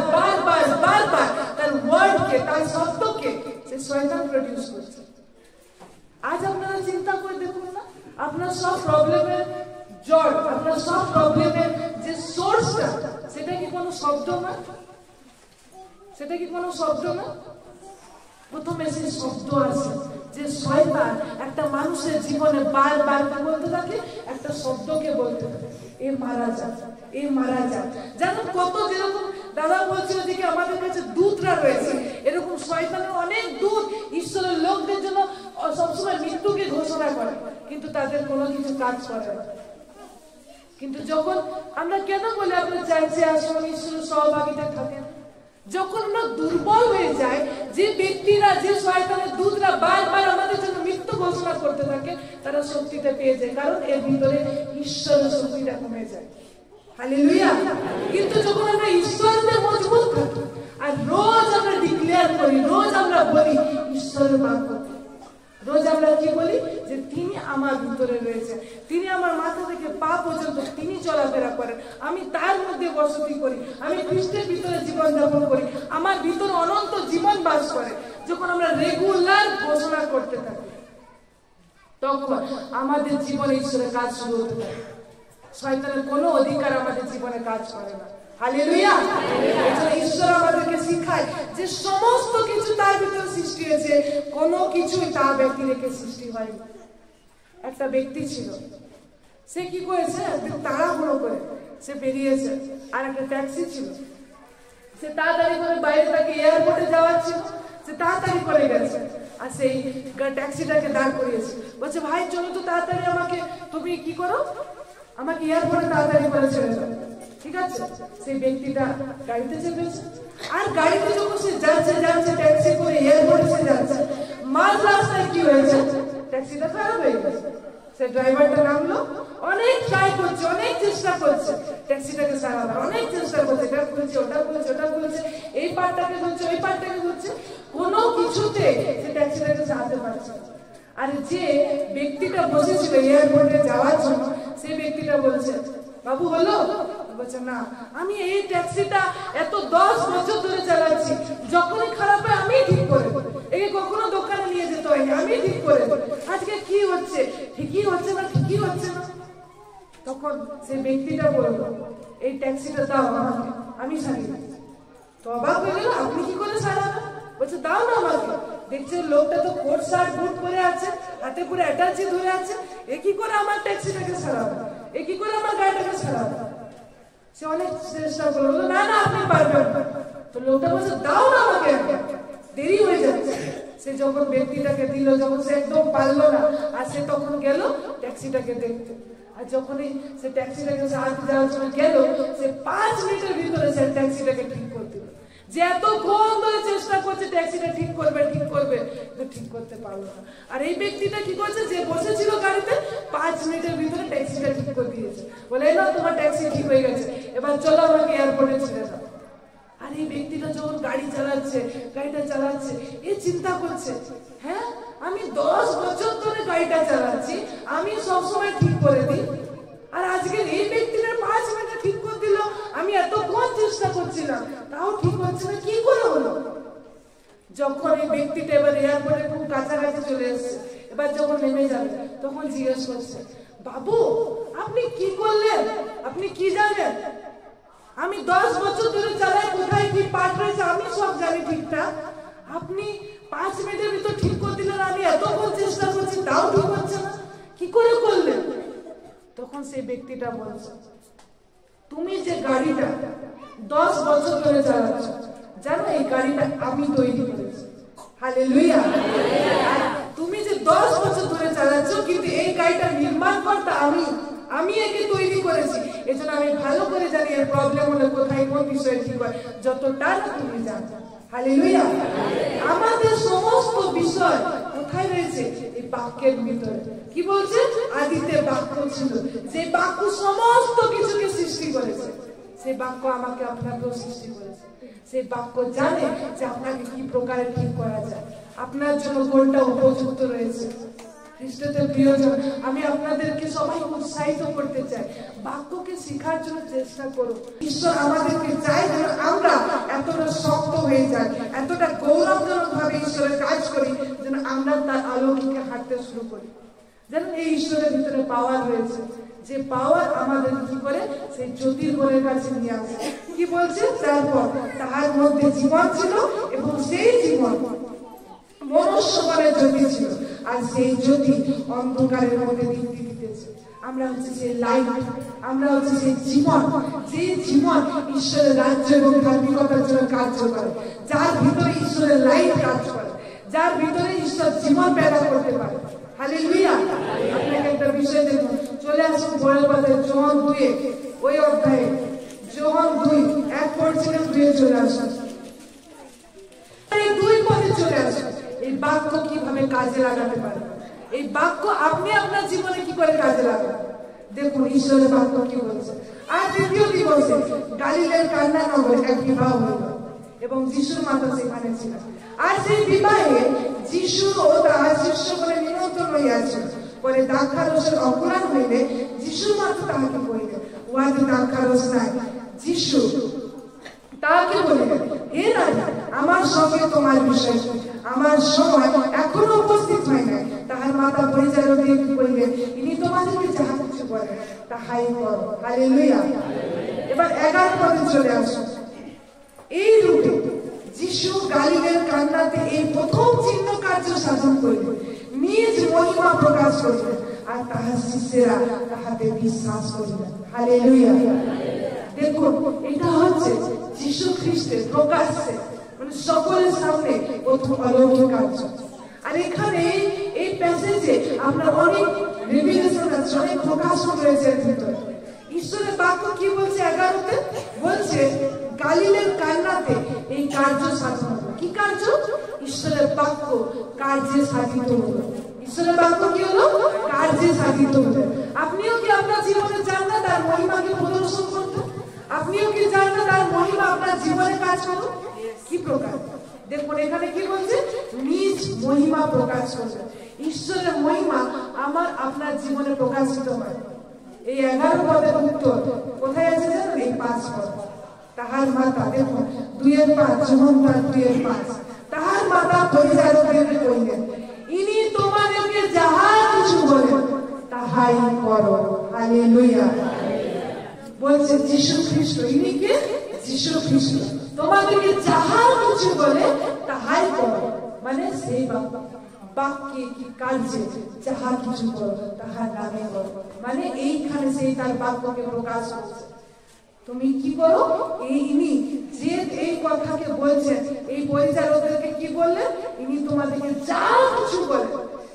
Speaker 1: তার ওয়ার্ডকে, তার শব্দকে সে শয়তান প্রডিউস করছে। আজ আপনারা চিন্তা করে দেখুন না, আপনার সব প্রবলেমের জড়, আপনার সব প্রবলেমের যে সোর্সটা, সেটা কি কোনো শব্দ না? সেটা কি কোনো শব্দ না? প্রথমে সেই শব্দ আছে যে শয়তান একটা মানুষের জীবনে বারবার কি বলতে থাকে? একটা শব্দকে বলতে থাকে, এ মারা যাক, এ মারা যাক। জানো কত, যেরকম দাদা বলছিল যে আমাদের কাছে দূতরা রয়েছে, এরকম শয়তানের অনেক দূত ঈশ্বরের লোকদের জন্য সবসময় মৃত্যুকে ঘোষণা করে, কিন্তু তাদের কোনো কিছু কাজ করে না। কিন্তু যখন আমরা কেন বলি আপনার চাইছে আসুন ঈশ্বরের সহভাগিতা থাকেন, যখন আমরা দুর্বল হয়ে যায়, যে ব্যক্তিরা, যে শয়তানের দূতরা বারবার আমাদের জন্য মৃত্যু ঘোষণা করতে থাকে, তারা শক্তিতে পেয়ে যায়, কারণ এর ভিতরে ঈশ্বরের শক্তিটা কমে যায়। হালেলুয়া। কিন্তু যখন আমরা ঈশ্বরকে মজবুত থাকি আর রোজ আমরা ডিক্লেয়ার করি, রোজ আমরা বলি ঈশ্বরের বাক্য, রোজ আমরা কি বলি যে তিনি আমার ভিতরে রয়েছে, তিনি আমার মাথা থেকে পা পর্যন্ত তিনি চলাফেরা করেন, আমি তার মধ্যে বসতি করি, আমি খ্রিস্টের ভিতরে জীবন যাপন করি, আমার ভিতরে অনন্ত জীবন বাস করে। যখন আমরা রেগুলার ঘোষণা করতে থাকি, তখন আমাদের জীবনে ঈশ্বরের কাজ শুরু হতে থাকে। শয়তানের কোনো অধিকার আমাদের জীবনে কাজ করে না। হালেলুয়া। ঈশ্বর আমাদেরকে শিখায় যে সমস্ত কিছু তার ভিতরে সৃষ্টি হয়েছে, কোনো কিছুই তার ব্যক্তি রেখে সৃষ্টি হয়নি। একটা ব্যক্তি ছিল, সে কি করেছে, তাড়াহুড়ো করে সে বেরিয়েছে, আর একটা ট্যাক্সি ছিল, সে তাড়াতাড়ি করে বাইরে তাকে এয়ারপোর্টে যাওয়ার ছিল, সে তাড়াতাড়ি করে গেছে, আর সেই ট্যাক্সিটাকে দাঁড় করিয়েছে, বলছে ভাই চলো তো তাড়াতাড়ি, আমাকে তুমি কি করো, আমাকে এয়ারপোর্টে তাড়াতাড়ি করে ছেড়ে দাও। ঠিক আছে, সেই ব্যক্তিটা গাড়িতে চেপেছে, আর গাড়িতে যখন সে যাচ্ছে ট্যাক্সি করে এয়ারপোর্টে সে যাচ্ছে, মাঝ রাস্তায় কি হয়েছে, ট্যাক্সিটা খারাপ হয়ে গেছে। সে ড্রাইভারটা নামলো, অনেক ট্রাই করছে, অনেক চেষ্টা করছে ট্যাক্সিটাকে সারাবার, অনেক চেষ্টা করছে, এটা খুলছে, ওটা খুলছে, এই পার্টটাকে ধরছে, ওই পার্টটাকে ধরছে, কোনো কিছুতে সে ট্যাক্সিটাকে সারাতে পারছে। আর যে ব্যক্তিটা বসেছিল এয়ারপোর্টে যাওয়ার জন্য, সেই ব্যক্তিটা বলছে বাবু হলো, বলছে না, আমি এই ট্যাক্সিটা এত 10 বছর ধরে চালাচ্ছি, যখনই খারাপ হয় আমি ঠিক করে দেব, একে কখনো দোকানে নিয়ে যেতে হয়নি, আমি ঠিক করে দেব, আজকে কি হচ্ছে, ঠিকই হচ্ছে না, ঠিকই হচ্ছে না। তখন সেই ব্যক্তিটা বলল এই ট্যাক্সিটা দাও আমাকে, আমি সারিয়ে দিচ্ছি। তো অবাক হয়ে গেল, আপনি কি করে সারাবেন? বলছে দাও না আমাকে। দেখছে লোকটা তো কোট শার্ট বুট পরে আছে, হাতে পুরো অ্যাটাচি ধরে আছে, এ কি করে আমার ট্যাক্সিটাকে ছাড়াবে, এ কি করে আমার গাড়িটাকে ছাড়াবে। সে অনেক চেষ্টা করলো, না না আপনি পারবেন না। তো লোকটা বলছে দাও না আমাকে, দেরি হয়ে যাচ্ছে। সে যখন ব্যক্তিটাকে দিল, যখন সে একদম পারলো না, আর সে তখন গেল ট্যাক্সিটাকে দেখতে। আর যখনই সে ট্যাক্সিটাকে সাহায্য দেওয়ার জন্য গেল, সে 5 মিনিটের ভিতরে সে ট্যাক্সিটাকে ঠিক করে দিল। যে এতক্ষণ ধরে চেষ্টা করছে ট্যাক্সিটা ঠিক করবে কিন্তু ঠিক করতে পারলো না। আর এই ব্যক্তিটা কি করছে, যে বসেছিল গাড়িতে 5 মিনিটের ভিতরে ট্যাক্সিটা ঠিক করে দিয়েছে। বলে না তোমার ট্যাক্সি ঠিক হয়ে গেছে, এবার চলো আমাকে এয়ারপোর্টে ছেড়ে দাও। আর এই ব্যক্তিটা যখন গাড়িটা চালাচ্ছে, এ চিন্তা করছে, হ্যাঁ আমি 10 বছর ধরে গাড়িটা চালাচ্ছি, আমি সবসময় ঠিক করে দিই, আর আজকে এই ব্যক্তিটা 5 মিনিটে ঠিক করে দিল, আমি এতক্ষণ চেষ্টা করছিলাম তাও ঠিক হচ্ছে না, কি করে হলো। যখন এই ব্যক্তিটা এবার এয়ারপোর্টে খুব কাছাকাছি চলে এসছে, এবার যখন নেমে যাবে তখন জিজ্ঞেস করছে, বাবু আপনি কি করলেন, আপনি কি জানেন? আমি 10 বছর ধরে চালাই, কোথায় কি পার্ট রয়েছে আমি সব জানি ঠিকঠাক, আপনি 5 মিনিটের ভিতর ঠিক করে দিলেন, আমি এতক্ষণ চেষ্টা করছি তাও ঠিক হচ্ছে না, কি করে করলেন? তখন সেই ব্যক্তিটা বলছে, তুমি যে গাড়িটা 10 বছর ধরে চালাচ্ছ, জানো এই গাড়িটা আমি তৈরি করেছি। হালেলুয়া। তুমি যে 10 বছর ধরে চালাচ্ছ, কিন্তু এই গাড়িটা নির্মাণ করতে আমি একে তৈরি করেছি। এজন্য আমি ভালো করে জানি এর প্রবলেম হলে কোথায় কোন বিষয়ে ঠিক হয়, যতটা তুমি জানো। হালেলুয়া। আমাদের সমস্ত বিষয় কোথায় রয়েছে? এই বাক্যের ভিতরে। কি বলছে? আদিতে বাক্য ছিল, যে বাক্য সমস্ত কিছুকে সৃষ্টি করেছে। সেই বাক্য আমাকে আপনাকেও সৃষ্টি করেছে। সেই বাক্য জানে যে আপনাকে কি প্রকারে ঠিক করা যায়, আপনার জন্য কোনটা উপযুক্ত রয়েছে। খ্রিস্টদের প্রিয়জন, আমি আপনাদেরকে সবাই উৎসাহিত করতে চাই, বাক্যকে শেখার জন্য চেষ্টা করুন। ঈশ্বর আমাদেরকে চাই যেন আমরা এতটা শক্ত হয়ে যাই, এতটা গৌরবজনক ভাবে ঈশ্বরের কাজ করি, যেন আমরা তার আলোকে হাঁটতে শুরু করি। যেন এই ঈশ্বরের ভিতরে পাওয়ার রয়েছে, যে পাওয়ার আমাদের কি করে সেই জ্যোতির্ময়ের কাছে নিয়ে আসে। কি বলছে? তারপর তাহার মধ্যে জীবন ছিল, এবং সেই জীবন মনুষ্যবলের জ্যোতি ছিল, আর সেই জ্যোতি অন্ধকারের মধ্যে দীপ্তি দিতেছে। আমরা হচ্ছে সেই লাইট, আমরা হচ্ছে সেই জীবন, যে জীবন ঈশ্বরের রাজ্য এবং ধার্মিকতার জন্য কার্য করে, যার ভিতরে ঈশ্বরের লাইট কাজ করে, যার ভিতরে ঈশ্বর জীবন পেদা করতে পারে। হালেলুয়া। আপনাকে একটা বিষয় দেখুন, চলে আসুন পরের পাতায়, যোহান 2 ওই অধ্যায়ে, যোহান 2:1 পড়ছিলেন, 2 চলে আসুন, এই 2 পদে চলে আসুন। এই বাক্য কিভাবে কাজে লাগাতে পারে, এই বাক্য আপনি আপনার জীবনে কি করে কাজে লাগান। দেখুন ঈশ্বরের বাক্য কি বলছে। আর দ্বিতীয় দিবসে গালিলের কান্না নগরে এক বিবাহ হইল, এবং যিশুর মাতা সেখানে ছিলেন। আর সেই বিবাহে যিশু ও তাহার শিষ্যগণে নিমন্ত্রণ হইয়াছিল। পরে দ্রাক্ষারসের অকুলান হইলে যিশুর মাতা তাহাকে কহিলেন, উহাতে দ্রাক্ষারস নাই। যিশু তাহাকে বলিলেন, হে রাজা, আমার সঙ্গে তোমার বিষয় কি? আমার সময় এখনো উপস্থিত হয় নাই। তাহার মাতা পরিচারককে কহিলেন, ইনি তোমাদেরকে যাহা কিছু বলেন তাহাই করো। হালেলুয়া। এবার 11 পদে চলে আসুন। এই রূপে যিশু গালিলের কান্নাতে এই প্রথম চিহ্ন কার্য সাধন করিলেন, নিজ মহিমা প্রকাশ করিলেন, আর তাহার শিষ্যেরা তাহাতে বিশ্বাস করিলেন। হালেলুয়া। দেখুন, এটা হচ্ছে যিশু খ্রিস্টের প্রকাশ্যে, মানে সকলের সামনে প্রথম অলৌকিক কার্য। আর এখানে এই প্যাসেজে আপনার অনেক রিভিলেশন আছে, অনেক প্রকাশন রয়েছে এর ভিতরে। ঈশ্বরের বাক্য কি বলছে? 11তে বলছে গালিলের কান্নাতে এই কার্য সাধন হলো। কি কার্য? ঈশ্বরের বাক্য কার্যে সাধিত হলো। ঈশ্বরের বাক্য কি হলো? কার্যে সাধিত হলো। আপনিও কি আপনার জীবনে চান না তার মহিমাকে প্রদর্শন করতে? আপনিও কি চান না তার মহিমা আপনার জীবনে কাজ করুক? কি প্রকার? দেখুন এখানে কি বলছে? নিজ মহিমা প্রকাশ করবে। ঈশ্বরের মহিমা আমার আপনার জীবনে প্রকাশিত হয়। এই 11 পদের উত্তর কোথায় আছে জানেন? এই 5 পদ। তাহার মাতা, দেখুন 2:5, যোহান 2:5, তাহার মাতা পরিচারককে কইলেন, ইনি তোমাদেরকে যাহা কিছু বলেন তাহাই করো। হালেলুয়া। বলছে যিশু খ্রিস্ট, ইনি কে? যিশু খ্রিস্ট তোমাদেরকে যাহা কিছু বলে তাহাই করো। মানে সেই বাক্যে কি কার্যে যাহা কিছু করো তাহার নামে করো, মানে এইখানে সেই তার বাক্যকে প্রকাশ করছে। তুমি কি করো, ইনি যে এই কথাকে বলছেন, এই পরিচারকদেরকে কি বললেন, ইনি তোমাদেরকে যা কিছু বলেন,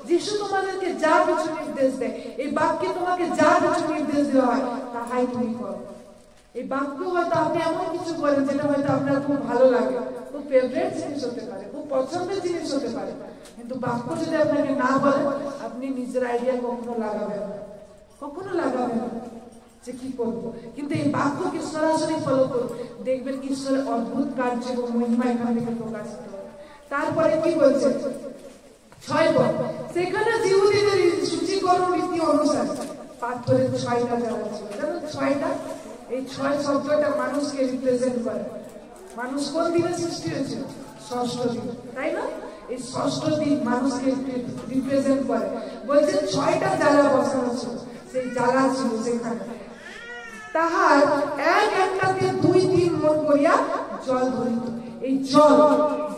Speaker 1: যিশু তোমাদেরকে যা কিছু নির্দেশ দেয়, এই বাক্যে তোমাকে যা কিছু নির্দেশ দেওয়া হয় তাহাই তুমি করো। এই বাক্য হয়তো আপনি এমন কিছু করেন যেটা হয়তো আপনার খুব ভালো লাগে, খুব ফেভারিট জিনিস হতে পারে, খুব পছন্দের জিনিস হতে পারে, কিন্তু বাক্য যদি আপনাকে না বলে আপনি নিজের আইডিয়া কখনো লাগাবেন না, কখনো লাগাবেন না যে কি করবো। কিন্তু এই বাক্যকে সরাসরি ফলো করুন, দেখবেন ঈশ্বরের অদ্ভুত কার্য এবং মহিমা এখান থেকে প্রকাশিত হবে। তারপরে কি বলছে 6 পদ, সেখানে জিহুদীদের সূচীকরণ রীতি অনুসারে পাথরের 6টা দেওয়া ছিল। জানেন 6টা, এই 6 শব্দটা মানুষকে রিপ্রেজেন্ট করে। মানুষ কোন দিনে সৃষ্টি হয়েছিল? ষষ্ঠ দিন, তাই না? এই ষষ্ঠ দিন মানুষকে রিপ্রেজেন্ট করে। বলছে 6টা জ্বালা বসানো ছিল, সেই জ্বালা ছিল সেখানে, তাহার এক একটাতে 2-3 মণ করিয়া জল ধরিত। এই জল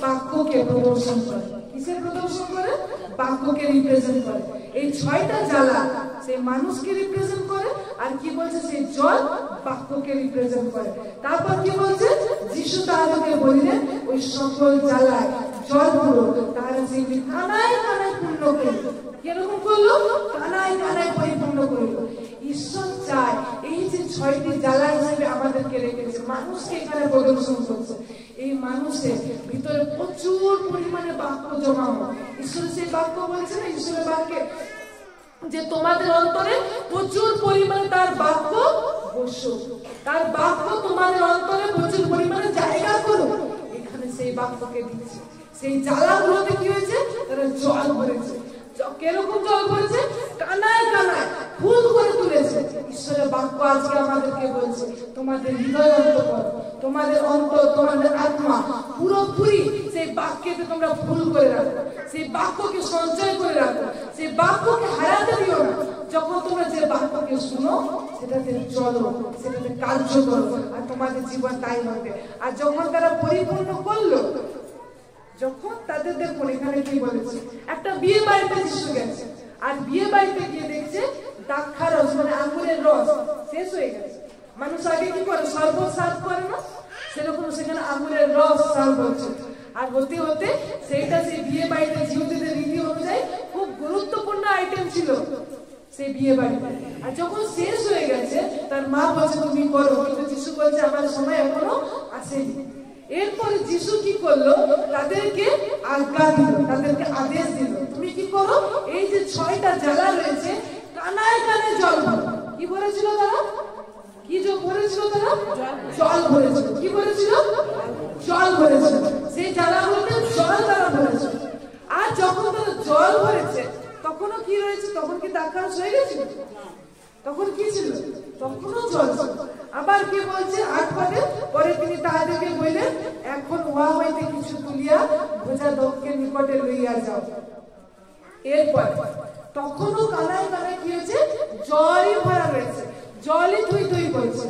Speaker 1: বাক্যকে প্রদর্শন করে। কিসের প্রদর্শন করে? বাক্যকে রিপ্রেজেন্ট করে। এই 6টা জ্বালা সেই মানুষকে রিপ্রেজেন্ট করে, আর কি বলছে, সেই জল বাক্যকে রিপ্রেজেন্ট করে। তারপর কি বলছে, যিশু তাহাদেরকে বলিলেন ওই সকল জ্বালায় জল পুরো তাহারা সেগুলি কানায় কানায় পূর্ণ করিল। কিরকম করলো? কানায় কানায় পরিপূর্ণ করিল। ঈশ্বর চায় এই যে 6টি জ্বালা হিসেবে আমাদেরকে রেখেছে, মানুষকে এখানে প্রদর্শন করছে, এই মানুষের ভিতরে প্রচুর পরিমাণে বাক্য জমা হয়। ঈশ্বর সেই বাক্য বলছে না, ঈশ্বরের বাক্যে যে তোমাদের অন্তরে প্রচুর পরিমাণে তার বাক্য বসুক, তার বাক্য তোমাদের অন্তরে প্রচুর পরিমাণে জায়গা করুক। এখানে সেই বাক্যকে দিচ্ছে। সেই জ্বালাগুলোতে কি হয়েছে? তারা জল ভরেছে। কিরকম জল ভরেছে? কানায় কানায় ফুল করে তুলেছে। ঈশ্বরের বাক্য আজকে আমাদেরকে বলছে তোমাদের হৃদয় অন্তর, তোমাদের অন্তর, তোমাদের আত্মা পুরোপুরি সেই বাক্যকে তোমরা ফুল করে রাখো, সেই বাক্যকে সঞ্চয় করে রাখো, সেই বাক্যকে হারাতে দিও না। যখন তোমরা যে বাক্যকে শুনো সেটাতে চলো, সেটাতে কার্য করো, আর তোমাদের জীবন তাই হবে। আর যখন তারা পরিপূর্ণ করলো, যখন তাদের দেখুন এখানে কি বলেছে, একটা বিয়ে বাড়িতে যিশু গেছে, আর বিয়ে বাড়িতে গিয়ে দেখছে দ্রাক্ষারস মানে আঙ্গুরের রস শেষ হয়ে গেছে। মানুষ আগে কি করে, শরবত সার্ভ করে না, সেরকম সেখানে আঙ্গুরের রস সার্ভ হচ্ছে। আর হতে হতে সেইটা সেই বিয়ে বাড়িতে জিহুদীদের রীতি অনুযায়ী খুব গুরুত্বপূর্ণ আইটেম ছিল সেই বিয়ে বাড়িতে। আর যখন শেষ হয়ে গেছে তার মা বলছে তুমি করো, কিন্তু যিশু বলছে আমার সময় এখনো আসেনি। এরপরে যিশু কি করলো, তাদেরকে আজ্ঞা দিল, তাদেরকে আদেশ দিল, তুমি কি করো, এই যে 6টা জ্বালা রয়েছে কানায় কানায় জল ভরো। কি ভরেছিল তারা? কি ভরেছিল তারা? জল ভরেছিল। কি ভরেছিল? জল ভরেছিল। সেই জ্বালাগুলোতে জল তারা ভরেছিল। আর যখন তারা জল ভরেছে তখনও কি রয়েছে? তখন কি দ্রাক্ষারস হয়ে গেছিল? তখন কি ছিল? তখনও জল ছিল। আবার কি বলছে 8 পদে, পরে তিনি তাহাদেরকে বললেন এখন উহা হইতে কিছু তুলিয়া ভোজা দক্ষের নিকটে লইয়া যাও। এরপর তখনও কানায় কানায় কি হয়েছে? জলই ভরা রয়েছে, জলই থই থই করছে,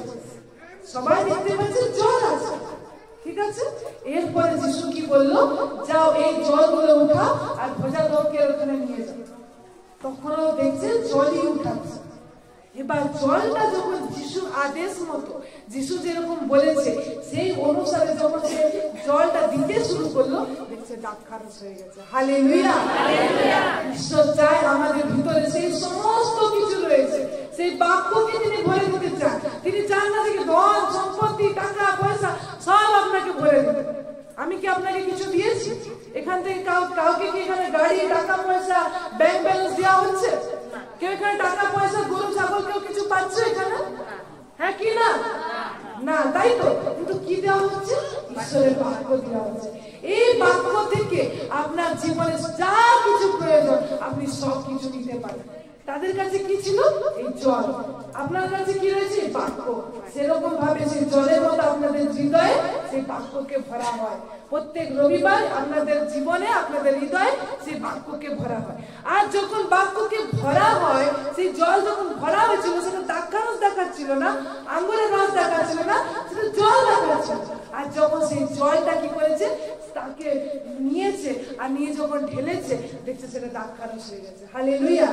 Speaker 1: সবাই দেখতে পাচ্ছে জল আছে, ঠিক আছে। এরপরে যিশু কি বললো, যাও এই জলগুলো উঠাও আর ভোজা দক্ষের ওখানে নিয়ে যাও। তখনও দেখছে জলই উঠাচ্ছে। এবার জলটা যখন যিশুর আদেশ মতো, যিশু যেরকম বলেছে সেই অনুসারে যখন সে জলটা দিতে শুরু করলো, দেখছে দ্রাক্ষারস হয়ে গেছে। হালেলুয়া! ঈশ্বর চায় আমাদের ভিতরে সেই সমস্ত কিছু রয়েছে, সেই বাক্যকে তিনি ভরে দিতে চান। তিনি চান না যে ধন সম্পত্তি টাকা পয়সা সব আপনাকে ভরে দিতে। আমি কি আপনাকে কিছু দিয়েছি? এখান থেকে কাউকে কি এখানে গাড়ি টাকা পয়সা ব্যাংক ব্যালেন্স দেওয়া হচ্ছে? কেউ এখানে টাকা পয়সা গরু ছাগল কেউ কিছু পাচ্ছে এখানে? হ্যাঁ কি না? না, তাই তো। কিন্তু কি দেওয়া হচ্ছে? ঈশ্বরের বাক্য দেওয়া হচ্ছে। এই বাক্য থেকে আপনার জীবনে যা কিছু প্রয়োজন আপনি সব কিছু নিতে পারেন। তাদের কাছে কি ছিল? এই জল। আপনার কাছে কি রয়েছে? বাক্য। সেরকম ভাবে সেই জলের মতো আপনাদের হৃদয়ে সেই বাক্যকে ভরা হয়। প্রত্যেক রবিবার আপনাদের জীবনে আপনাদের হৃদয়ে সেই বাক্যকে ভরা হয়। আর যখন বাক্যকে ভরা হয়, সেই জল যখন ভরা হয়েছিল সেটা দ্রাক্ষারস দেখাচ্ছিল না, আঙ্গুরের রস দেখাচ্ছিল না, সেটা জল দেখাচ্ছিল। আর যখন সেই জলটা কি করেছে, তাকে নিয়েছে, আর নিয়ে যখন ঢেলেছে দেখছে সেটা দাগখারস হয়ে গেছে। হালেলুয়া।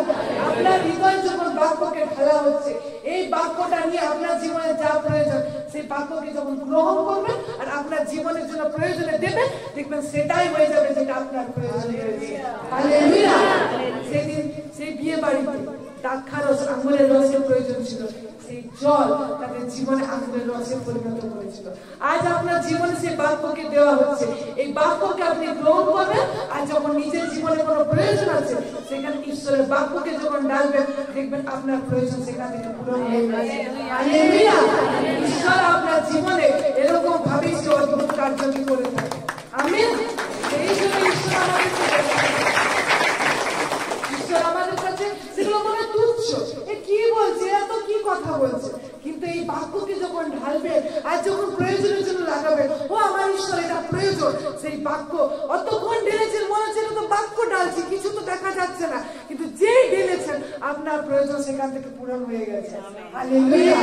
Speaker 1: আপনার হৃদয় যখন বাক্যকে ঢালা হচ্ছে, এই বাক্যটা নিয়ে আপনার জীবনে যা প্রয়োজন সেই বাক্যকে যখন গ্রহণ করবেন আর আপনার জীবনের জন্য প্রয়োজনে দেবেন, দেখবেন সেটাই হয়ে যাবে যেটা আপনার প্রয়োজন রয়েছে। হালেলুয়া। সেদিন সেই বিয়ে বাড়িতে দাগখারস আঙুরের রসের প্রয়োজন ছিল, সেই জল তাদের জীবনে আঙুরের রসে পরিণত করেছিল। আজ আপনার জীবনে সেই বাক্যকে দেওয়া হচ্ছে, এই বাক্যকে আপনি গ্রহণ করবেন, আর যখন নিজের জীবনে কোনো প্রয়োজন আছে সেখানে ঈশ্বরের বাক্যকে যখন ডাকবেন, দেখবেন আপনার প্রয়োজন সেখান থেকে পূরণ হয়ে গেছে। হালেলুয়া। ঈশ্বর আপনার জীবনে এরকম ভাবে সে অদ্ভুত কার্যটি করে থাকে। আমেন। এই জন্য ঈশ্বর আমাদের কাছে সেগুলো মনে তুচ্ছ, এ কি বলছে, এত কি কথা বলছে, কিন্তু এই বাক্যকে যখন ঢালবে আর যখন প্রয়োজনের জন্য লাগাবে, ও আমার ঈশ্বর এটা প্রয়োজন, সেই বাক্য অতক্ষণ ঢেলেছেন মনে হচ্ছে তো বাক্য ঢালছি, কিছু তো দেখা যাচ্ছে না, কিন্তু যেই ঢেলেছেন আপনার প্রয়োজন সেখান থেকে পূরণ হয়ে গেছে। হালেলুয়া।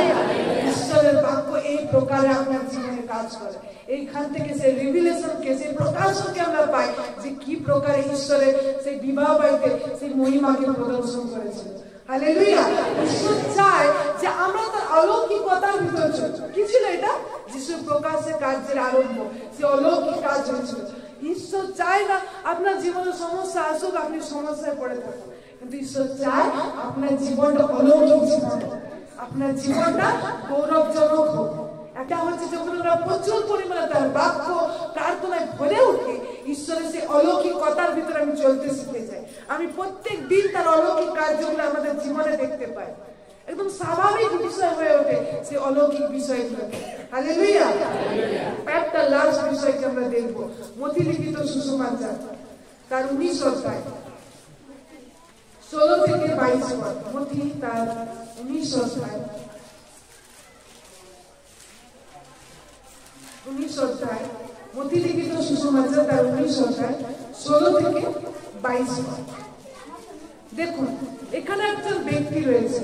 Speaker 1: ঈশ্বরের বাক্য এই প্রকারে আপনার জীবনে কাজ করে। এইখান থেকে সেই রিভিলেশনকে, সেই প্রকাশনকে আমরা পাই যে কি প্রকারে ঈশ্বরের সেই বিবাহ বাড়িতে সেই মহিমাকে প্রদর্শন করেছিল। হালেলুয়া। ঈশ্বর চায় যে আমরা তার অলৌকিকতার ভিতর চলছি। কি ছিল এটা? যিশুর প্রকাশের কার্যের আরম্ভ, সে অলৌকিক কাজ হয়েছিল। ঈশ্বর চায় না আপনার জীবনে সমস্যা আসুক, আপনি সমস্যায় পড়ে থাকুন, কিন্তু ঈশ্বর চায় আপনার জীবনটা অলৌকিক জীবন, আপনার জীবনটা গৌরবজনক হোক। এটা হচ্ছে যখন আমরা প্রচুর পরিমাণে তার বাক্য প্রার্থনায় ভরে উঠি, ঈশ্বরের সেই অলৌকিকতার ভিতরে আমি চলতে শিখে যাই। আমি প্রত্যেক দিন তার অলৌকিক কার্যগুলো আমাদের জীবনে দেখতে পাই। একদম স্বাভাবিক বিষয় হয়ে ওঠে সেই অলৌকিক বিষয়গুলো। হালেলুয়া। একটা লাস্ট বিষয়কে আমরা দেখবো, মথি লিখিত সুসমাচার তার 19 অধ্যায় 16 থেকে 22 পদ। মথি তার 19 অধ্যায় 19 অধ্যায়, মথি লিখিত সুসমাচার তার 19 অধ্যায় 16 থেকে 22 পদ। দেখুন, এখানে একজন ব্যক্তি রয়েছে,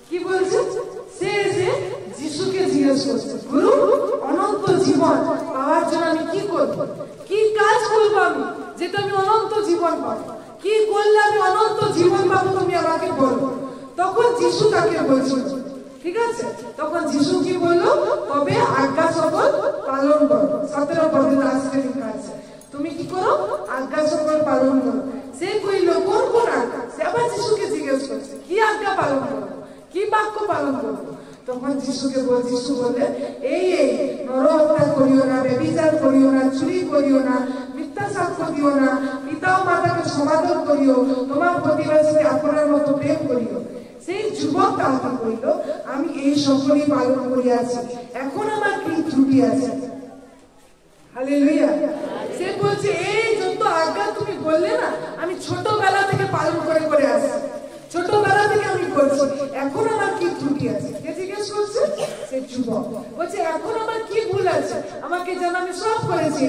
Speaker 1: কি বলছে? সে এসে যিশুকে জিজ্ঞেস করছে, গুরু, অনন্ত জীবন পাওয়ার জন্য আমি কি করব? কি কাজ করব আমি যেটা আমি অনন্ত জীবন পাবো? কি করলে আমি অনন্ত জীবন পাবো তুমি আমাকে বলো। তখন যিশু তাকে বলছিল, ঠিক আছে? তখন যিশু কি বললো? তবে আজ্ঞা সকল পালন করো। 17 পদে লাস্টে লেখা আছে, তুমি কি করো? আজ্ঞা সকল পালন করো। সে কইল, কোন কোন আজ্ঞা? সে আবার যিশুকে জিজ্ঞেস করছে, কি আজ্ঞা পালন করো, কি বাক্য পালন করবো? তখন যিশু বলে, এই নর হত্যা করিও না, ব্যভিচার করিও না, চুরি করিও না, মিথ্যা সাক্ষ্য দিও না, পিতা ও মাতাকে সমাদর করিও, তোমার প্রতিবেশীকে আপনার মতো প্রেম করিও। সেই যুবক তাহাকে কইল, আমি এই সকলই পালন করিয়াছি, এখন আমার কি ত্রুটি আছে? হালেলুয়া। সে বলছে, এই যত আজ্ঞা তুমি বললে না, আমি ছোটবেলা থেকে পালন করে করে আসছি, ছোটবেলা থেকে আমি করছি, এখন আমার কি ত্রুটি আছে? কে জিজ্ঞেস করছে? সে যুবক বলছে, এখন আমার কি ভুল আছে? আমাকে যেন আমি সব করেছি।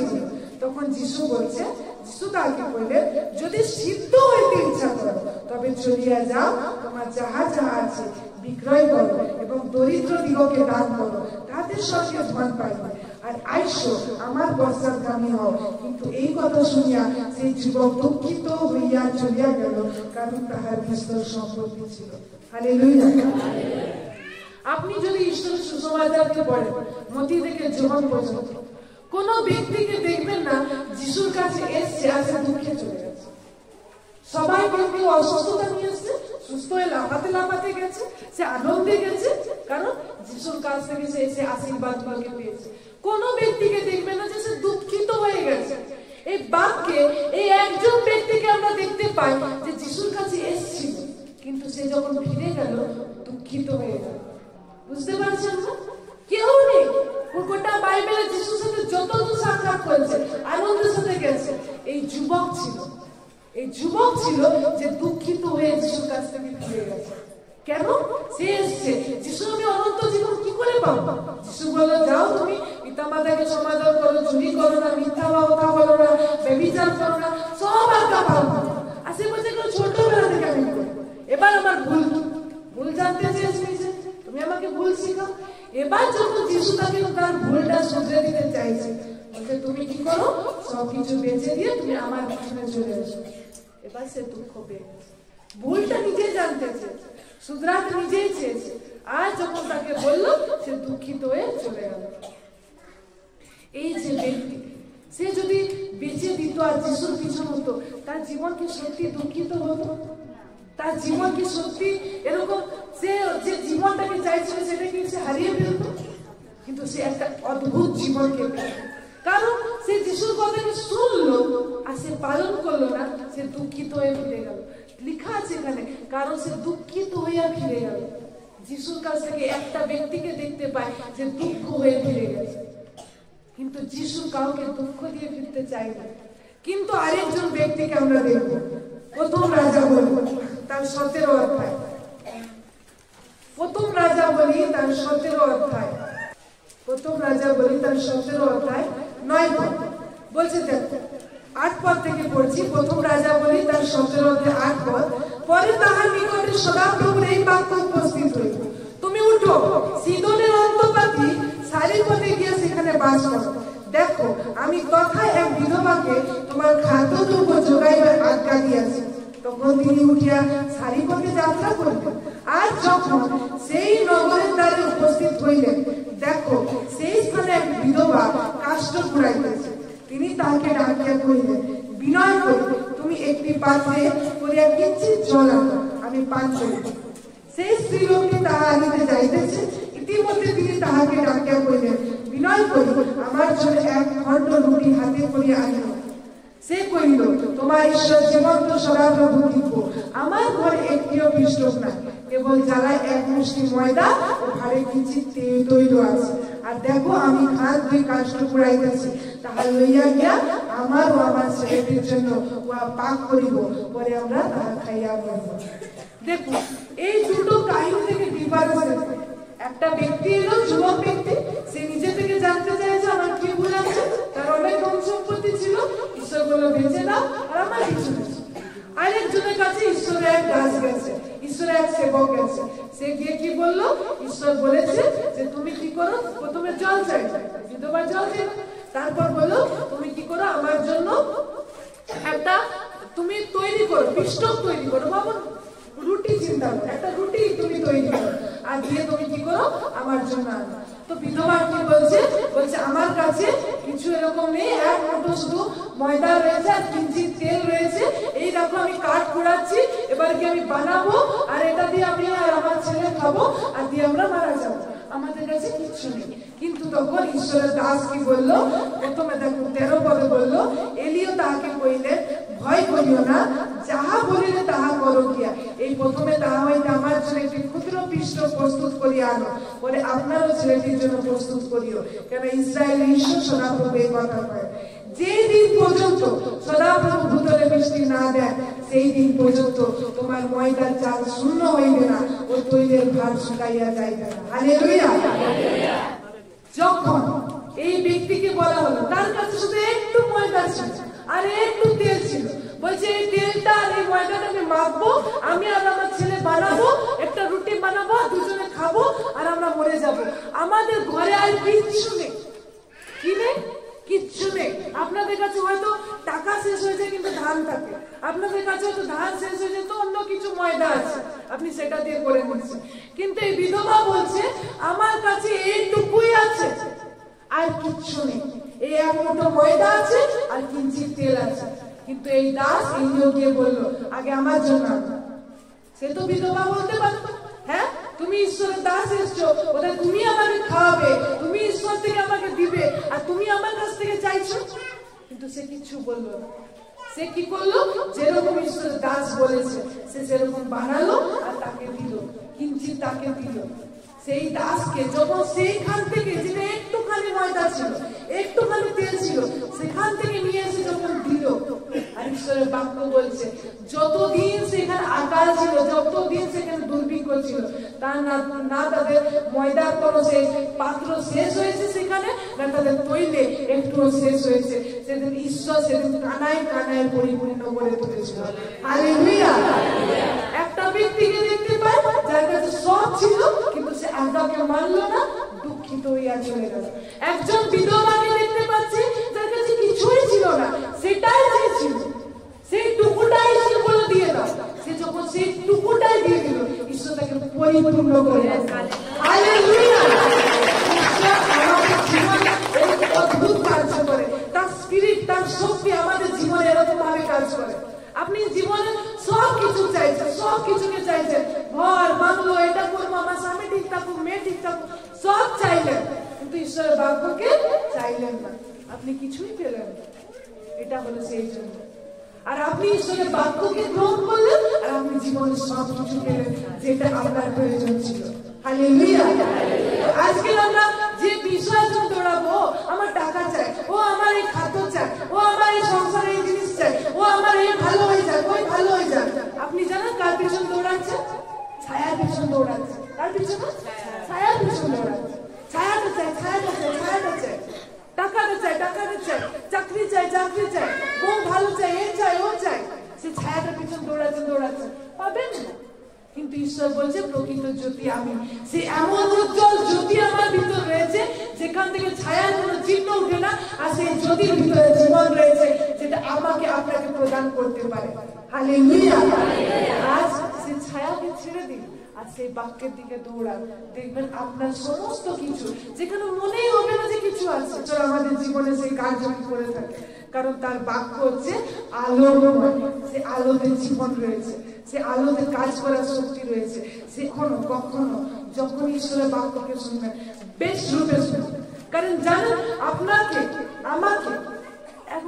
Speaker 1: তখন যিশু বলছে, যিশু তাকে বললে, যদি সিদ্ধ হইতে ইচ্ছা করো তবে চলিয়া যাও, তোমার যাহা যাহা আছে বিক্রয় করো এবং দরিদ্র দিগকে দান করো, তাদের সঙ্গে ধন পাইবে, আর আইসো আমার পশ্চাৎগামী হও। কিন্তু এই কথা শুনিয়া সেই যুবক দুঃখিত হইয়া চলিয়া গেল, কারণ তাহার বিস্তর সম্পত্তি ছিল। হালেলুয়া। আপনি যদি ঈশ্বরের সুসমাচারকে পড়েন, মথি থেকে যোহান পর্যন্ত, কোন ব্যক্তিকে দেখবেন না যিশুর কাছে এসছে আর সে দুঃখে চলে গেছে। সবাই কেউ অসুস্থতা নিয়ে এসছে, সুস্থ হয়ে লাফাতে লাফাতে গেছে, সে আনন্দে গেছে, কারণ যিশুর কাছ থেকে সে এসে আশীর্বাদ গুলোকে পেয়েছে। কোন ব্যক্তিকে দেখবে না যে সে দুঃখিত হয়ে গেছে। এই বাক্যে এই একজন ব্যক্তিকে আমরা দেখতে পাই যে যিশুর কাছে এসেছিল, কিন্তু সে যখন ফিরে গেল দুঃখিত হয়ে গেল। বুঝতে পারছেন না? কেউ নেই। গোটা বাইবেলে যিশুর সাথে যতদূর সাক্ষাৎ করেছে, আনন্দের সাথে গেছে, এই যুবক ছিল। এই যুবক ছিল যে দুঃখিত হয়ে যিশুর কাছ থেকে ফিরে গেছে। কেন? সে এসছে, যিশু আমি অনন্ত জীবন কি করে পাবো? যিশু বলল, যাও তুমি পিতামাতাকে সমাদর করো, চুরি করো না, মিথ্যা কথা বলো না, ব্যভিচার করো না, সব আজ্ঞা পালন করো। আর সে বলছে, ছোটবেলা থেকে আমি করি। এবার আমার ভুল জানতে চেয়েছে, তুমি আমাকে ভুল শিখাও। এবার যখন যিশু তাকে তার ভুলটা শুধরে দিতে চাইছে, বলছে তুমি কি করো, সবকিছু বেঁচে দিয়ে তুমি আমার পিছনে চলে এসো। এবার সে দুঃখ পেয়ে গেছে, ভুলটা নিজে জানতেছে, শুধরাতে নিজেই চেয়েছে। আর যখন তাকে বললো, সে দুঃখিত হয়ে চলে গেল। এই যে ব্যক্তি, সে যদি বেঁচে দিত আর যিশুর পিছন হতো, তার জীবন কি সত্যি দুঃখিত হতো? তার জীবন কি সত্যি এরকম, সে যে জীবনটাকে চাইছিল সেটা কি সে হারিয়ে ফেলত? কিন্তু সে একটা অদ্ভুত জীবনকে পেল, কারণ সে যিশুর কথাকে শুনলো আর সে পালন করলো না, সে দুঃখিত হয়ে ফিরে গেল। লেখা আছে এখানে, কারণ সে দুঃখিত হয়ে ফিরে গেল। যিশুর কাছ থেকে একটা ব্যক্তিকে দেখতে পায় যে দুঃখ হয়ে ফিরে গেছে, কিন্তু যিশু কাউকে দুঃখ দিয়ে ফিরতে চায় না। কিন্তু আরেকজন ব্যক্তিকে আমরা দেখব, প্রথম রাজা বলি তার 17 অধ্যায়। প্রথম রাজা বলি তার 17 অধ্যায়, প্রথম রাজা বলি তার 17 অধ্যায় 9 পদ বলছে। দেখো 8 পদ থেকে পড়ছি। প্রথম রাজা বলি তার 17 অধ্যায় 8 পদ। পরে তাহার নিকটে সদাপ্রভুর এই বাক্য উপস্থিত হইল, তুমি উঠো, সিদোনের অন্তর্বাসী সারিপথে গিয়ে সেখানে বাস করো। দেখো আমি তথায় এক বিধবাকে তোমার খাদ্যদ্রব্য যোগাইবার আজ্ঞা দিয়াছি। তখন তিনি উঠিয়া সারিপথে যাত্রা করলেন। আর যখন সেই নগরের দ্বারে উপস্থিত হইলেন, দেখো সেই স্থানে এক বিধবা কাষ্ঠ কুড়াইতেছে। তিনি তাহাকে ডাকিয়া কহিলেন, বিনয় করি তুমি একটি পাত্রে করিয়া কিঞ্চিৎ জল আনো, আমি পান করিব। সেই স্ত্রীলোকটি তাহা আনিতে যাইতেছে। ইতিমধ্যে তিনি তাহাকে ডাকিয়া কহিলেন, বিনয় করি আমার জন্য এক খণ্ড রুটি হাতে করিয়া আনিল। সে কহিল, তোমার ঈশ্বর জীবন্ত সদাপ্রভু দিব্য, আমার ঘরে একটিও পিষ্টক নাই, কেবল জ্বালায় এক মুষ্টি ময়দা ও ভারে কিঞ্চিৎ তৈল আছে। আর দেখো আমি খাদ 2 কাষ্ঠ কুড়াইতেছি, তাহা লইয়া গিয়া আমার ও আমার ছেলেদের জন্য উহা পাক করিব, পরে আমরা তাহা খাইয়া মরিব। দেখো এই দুটো কাহিনী থেকে ডিফারেন্স। একটা ব্যক্তি এলো, যুবক ব্যক্তি, সে নিজে থেকে জানতে চাইছে আমার কি ভুল আছে। তার অনেক ধন সম্পত্তি ছিল, ঈশ্বর বলল বেঁচে দাও আর আমার কিছু নেই। আরেকজনের কাছে ঈশ্বরের এক দাস গেছে, ঈশ্বরের এক সেবক গেছে। সে গিয়ে কি বললো, ঈশ্বর বলেছে যে তুমি কি করো, প্রথমে জল চাইবে, বিধবা জল দেবে। তারপর বললো তুমি কি করো, আমার জন্য একটা তুমি তৈরি করো, পিষ্টক তৈরি করো। ভাবো রুটি, চিন্তা করো, একটা রুটি তুমি তৈরি করো আর দিয়ে তুমি কি করো, আমার জন্য আনো। তো বিধবা কি বলছে, বলছে আমার কাছে কিছু এরকম নেই, এক মুঠো শুধু ময়দা রয়েছে আর কিঞ্চিৎ তেল রয়েছে, এই দেখো আমি কাঠ কুড়াচ্ছি, এবার কি আমি বানাবো আর এটা দিয়ে আমি আর আমার ছেলে খাবো আর দিয়ে আমরা মারা যাবো, আমাদের কাছে কিচ্ছু নেই। কিন্তু তখন ঈশ্বরের দাস কি বললো, প্রথমে দেখো 13 পদে বললো, এলিও তাহাকে কইলেন, ভয় করিও না, যাহা বলিলে তাহা করো গিয়া। এই প্রথমে তাহা হইতে আমার জন্য একটি ক্ষুদ্র পিষ্ট প্রস্তুত করিয়া আনো, পরে আপনারও ছেলেটির জন্য প্রস্তুত করিও, কেন ইসরায়েলের ঈশ্বর সদাপ্রভু এই কথা কয়, যে দিন পর্যন্ত সদাপ্রভু ভূতলে বৃষ্টি না দেন, সেই দিন পর্যন্ত তোমার ময়দার চাল শূন্য হইবে না ও তৈলের ভার শুকাইয়া যাইবে না। হালেলুয়া। যখন এই ব্যক্তিকে বলা হলো, তার কাছে শুধু একটু ময়দা ছিল আর একটু তেল ছিল, বলছে এই তেলটা আর এই ময়দাটা আমি মাখবো, আমি আর আমার ছেলে বানাবো, একটা রুটি বানাবো, দুজনে খাবো আর আমরা মরে যাব। আমাদের ঘরে আর কিচ্ছু নেই। কি নেই? কিচ্ছু নেই। আপনাদের কাছে হয়তো টাকা শেষ হয়ে যায় কিন্তু ধান থাকে, আপনাদের কাছে হয়তো ধান শেষ হয়ে যায় তো অন্য কিছু ময়দা আছে, আপনি সেটা দিয়ে করে নিচ্ছেন। কিন্তু এই বিধবা বলছে আমার কাছে এইটুকুই আছে আর কিচ্ছু নেই, এই এক মুঠো ময়দা আছে আর কিঞ্চিৎ তেল আছে। কিন্তু এই দাস এলিও গিয়ে বললো আগে আমার জন্য। সে তো বিধবা বলতে পারত, হ্যাঁ তুমি ঈশ্বরের দাস এসছো, ওদের তুমি আমাকে খাওয়াবে, তুমি ঈশ্বর থেকে আমাকে দিবে আর তুমি আমার কাছ থেকে চাইছো। কিন্তু সে কিছু বললো না। সে কি করলো, যেরকম ঈশ্বরের দাস বলেছে সে সেরকম বানালো আর তাকে দিল, কিঞ্চিৎ তাকে দিল। সেই দাসকে যখন সেইখান থেকে, যেটা একটুখানি ময়দা ছিল, একটুখানি তেল ছিল, সেখান থেকে নিয়ে এসে যখন দিল, আর ঈশ্বরের বাক্য বলছে যতদিন সেখানে আকাল ছিল, যতদিন সেখানে দুর্ভিক্ষ ছিল, তা না তাদের ময়দার কোনো সেই পাত্র শেষ হয়েছে সেখানে, না তাদের তৈলে একটুও শেষ হয়েছে। সেদিন ঈশ্বর সেদিন কানায় কানায় পরিপূর্ণ করে তুলেছিল। হালেলুয়া। একটা ব্যক্তিকে দেখতে পায় যার কাছে সব ছিল কিন্তু সে আজ্ঞাকে মানলো না, দুঃখিত হইয়া চলে গেল। একজন বিধবাকে দেখতে পাচ্ছি যার কিছুই ছিল না, সেটাই চেয়েছিল, সেই টুকুটাই ঈশ্বর বলে দিয়ে দাও। সে যখন সেই টুকুটাই দিয়ে দিল, ঈশ্বর তাকে পরিপূর্ণ করে দিল। হালেলুয়া! আমাদের জীবনে এই অদ্ভুত কাজ করে, তার স্পিরিট, তার শক্তি আমাদের জীবনে এরকম ভাবে কাজ করে। আপনি জীবনে সব কিছু চাইছেন, সব কিছুকে চাইছেন, ঘর বাংলো, এটা করবো, আমার স্বামী ঠিক থাকুক, মেয়ে ঠিক থাকুক, সব চাইলেন, কিন্তু ঈশ্বরের বাক্যকে চাইলেন না, আপনি কিছুই পেলেন না। এটা হলো সেই জন্য। আর আপনি ঈশ্বরের বাক্যকে গ্রহণ করলেন, আর আপনি জীবনে সব কিছু পেলেন যেটা আপনার প্রয়োজন ছিল। হালেলুয়া! আজকে আমরা যে বিষয়ের জন্য দৌড়াবো, আমার টাকা চাই, ও আমার এই খাদ্য চাই, ও আমার এই সংসারে এই জিনিস চাই, ও আমার এই ভালো হয়ে যাক, ওই ভালো হয়ে যাক। আপনি জানেন কার পিছন দৌড়াচ্ছে? ছায়ার পিছন দৌড়াচ্ছে। কার পিছনে? ছায়ার পিছন দৌড়াচ্ছে। ছায়াটা চাই, ছায়াটা চাই, ছায়াটা চাই, টাকাটা চাই, টাকাটা চাই, চাকরি চাই, চাকরি চাই, বউ ভালো চাই, এ চাই, ও চাই। সে ছায়াটার পিছন দৌড়াচ্ছে, দৌড়াচ্ছে, পাবেন না। কিন্তু ঈশ্বর বলছে প্রকৃত জ্যোতি আমি, সে এমন উজ্জ্বল জ্যোতি আমার ভিতর রয়েছে যেখান থেকে ছায়ার কোনো চিহ্ন উঠে না, আর সেই জ্যোতির ভিতরে জীবন রয়েছে যেটা আমাকে আপনাকে প্রদান করতে পারে। হালেলুয়া! আজ সেই ছায়াকে ছেড়ে দিন আর সেই বাক্যের দিকে দৌড়ান, দেখবেন আপনার সমস্ত কিছু, যেখানে মনেই হবে না যে কিছু আছে, চলো আমাদের জীবনে সেই কার্যক্রম করে থাকে, কারণ তার বাক্য হচ্ছে আলোময়, সে আলোতে জীবন রয়েছে, সে আলোতে কাজ করার শক্তি রয়েছে। সে কখনো যখন ঈশ্বরের বাক্যকে শুনবেন, বেশ রূপে শুনবেন। কারণ জানেন, আপনাকে আমাকে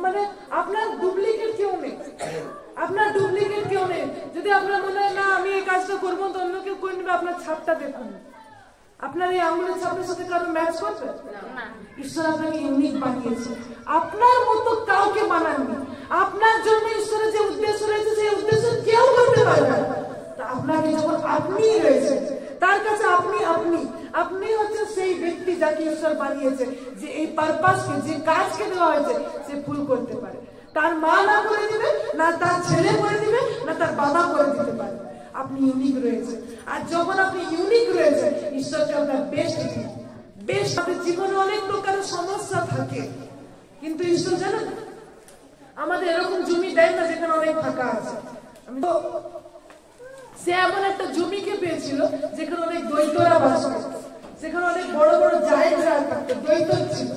Speaker 1: মানে আপনার ডুপ্লিকেট কেউ নেই, আপনার ডুপ্লিকেট কেউ নেই। যদি আপনার মনে হয় না আমি এই কাজটা করবো, তো অন্য কেউ করে নেবে, আপনার ছাপটা দেখুন, আপনার এই আঙুলের ছাপের সাথে কারো ম্যাচ করবে না। ঈশ্বর আপনাকে ইউনিক বানিয়েছে, আপনার মতো কাউকে বানাননি। আপনার জন্য ঈশ্বরের যে উদ্দেশ্য রয়েছে, সেই উদ্দেশ্য কেউ করতে পারবে না। আপনাকে যখন আপনি রয়েছে, তার কাছে আপনি আপনি আপনি হচ্ছে সেই ব্যক্তি যাকে ঈশ্বর বানিয়েছে, যে এই পারপাসকে, যে কাজকে দেওয়া হয়েছে, সে ফুল করতে পারে। তার মা না করে দিবে, না তার ছেলে করে দিবে, না তার বাবা করে দিতে পারে। আপনি ইউনিক রয়েছে, আর যখন আপনি ইউনিক রয়েছে, ঈশ্বরকে আপনার বেস্ট দিন। বেস্ট আমাদের জীবনে অনেক প্রকারের সমস্যা থাকে, কিন্তু ঈশ্বর জানেন আমাদের এরকম জমি দেয় না যেখানে অনেক ফাঁকা আছে। সে এমন একটা জমিকে পেয়েছিল যেখানে অনেক দৈত্যরা বাস করত, সেখানে অনেক বড় বড় জায়েন্টরা থাকতো, দৈত্য ছিল,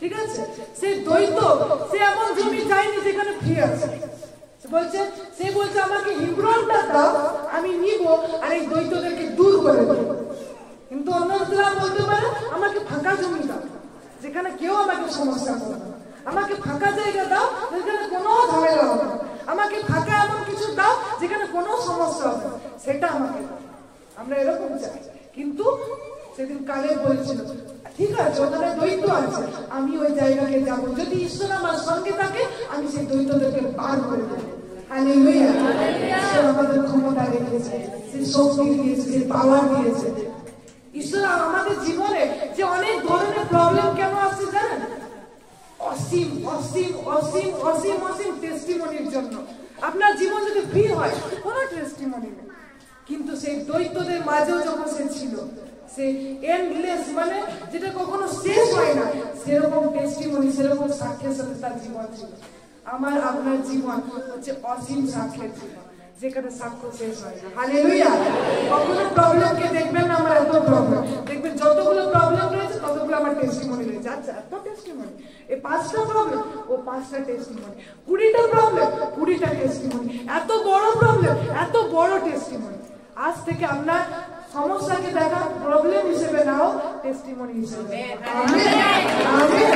Speaker 1: ঠিক আছে? সেই দৈত্য, সে এমন জমি চাইনি যেখানে ফ্রি আছে। সে বলছে আমাকে হিব্রনটা দাও, আমি নিব, আর এই দৈত্যদেরকে দূর করে দেবো। কিন্তু অন্যরা বলতে পারে আমাকে ফাঁকা জমি দাও, যেখানে কেউ আমাকে সমস্যা করবে না, আমাকে ফাঁকা জায়গা দাও যেখানে কোনো ঝামেলা হবে না, আমাকে ফাঁকা এমন কিছু দাও যেখানে কোনো সমস্যা হবে না, সেটা আমাকে দাও। আমরা এরকম চাই। কিন্তু সেদিন কালে বলেছিল, ঠিক আছে ওখানে দৈত্য আছে, আমি ওই জায়গাকে যাবো, যদি ঈশ্বর আমার সঙ্গে থাকে আমি সেই দৈত্যদেরকে বার করে দেবো। হালেলুয়া! ঈশ্বর আমাদের ক্ষমতা রেখেছে, সে শক্তি দিয়েছে, সে পাওয়ার দিয়েছে। ঈশ্বর আমাদের জীবনে যে অনেক ধরনের প্রবলেম কেন আসছে জানেন? অসীম অসীম অসীম অসীম অসীম টেস্টিমনির জন্য। আপনার জীবন যদি ফ্রি হয়, কোনো টেস্টিমনি নেই, কিন্তু সেই দৈত্যদের মাঝেও যখন সে ছিল, সে এন্ডলেস, মানে যেটা কখনো শেষ হয় না, সেরকম টেস্টিমনি, সেরকম সাক্ষ্যের সাথে তার জীবন ছিল। আমার আপনার জীবন হচ্ছে অসীম সাক্ষ্যের জীবন, যেখানে সাক্ষ্য শেষ হয় না। হালেলুয়া! কখনো প্রবলেমকে দেখবেন না আমার এত প্রবলেম, দেখবেন যতগুলো প্রবলেম রয়েছে ততগুলো আমার টেস্টিমনি রয়েছে। আচ্ছা, এত টেস্টিমনি, এই 5টা প্রবলেম, ও 5টা টেস্টিমনি, 20টা প্রবলেম, 20টা টেস্টিমনি, এত বড় প্রবলেম, এত বড় টেস্টিমনি। আজ থেকে আপনার সমস্যাকে দেখা প্রবলেম হিসেবে নাও, টেস্টিমনি হিসেবে। Amen, amen.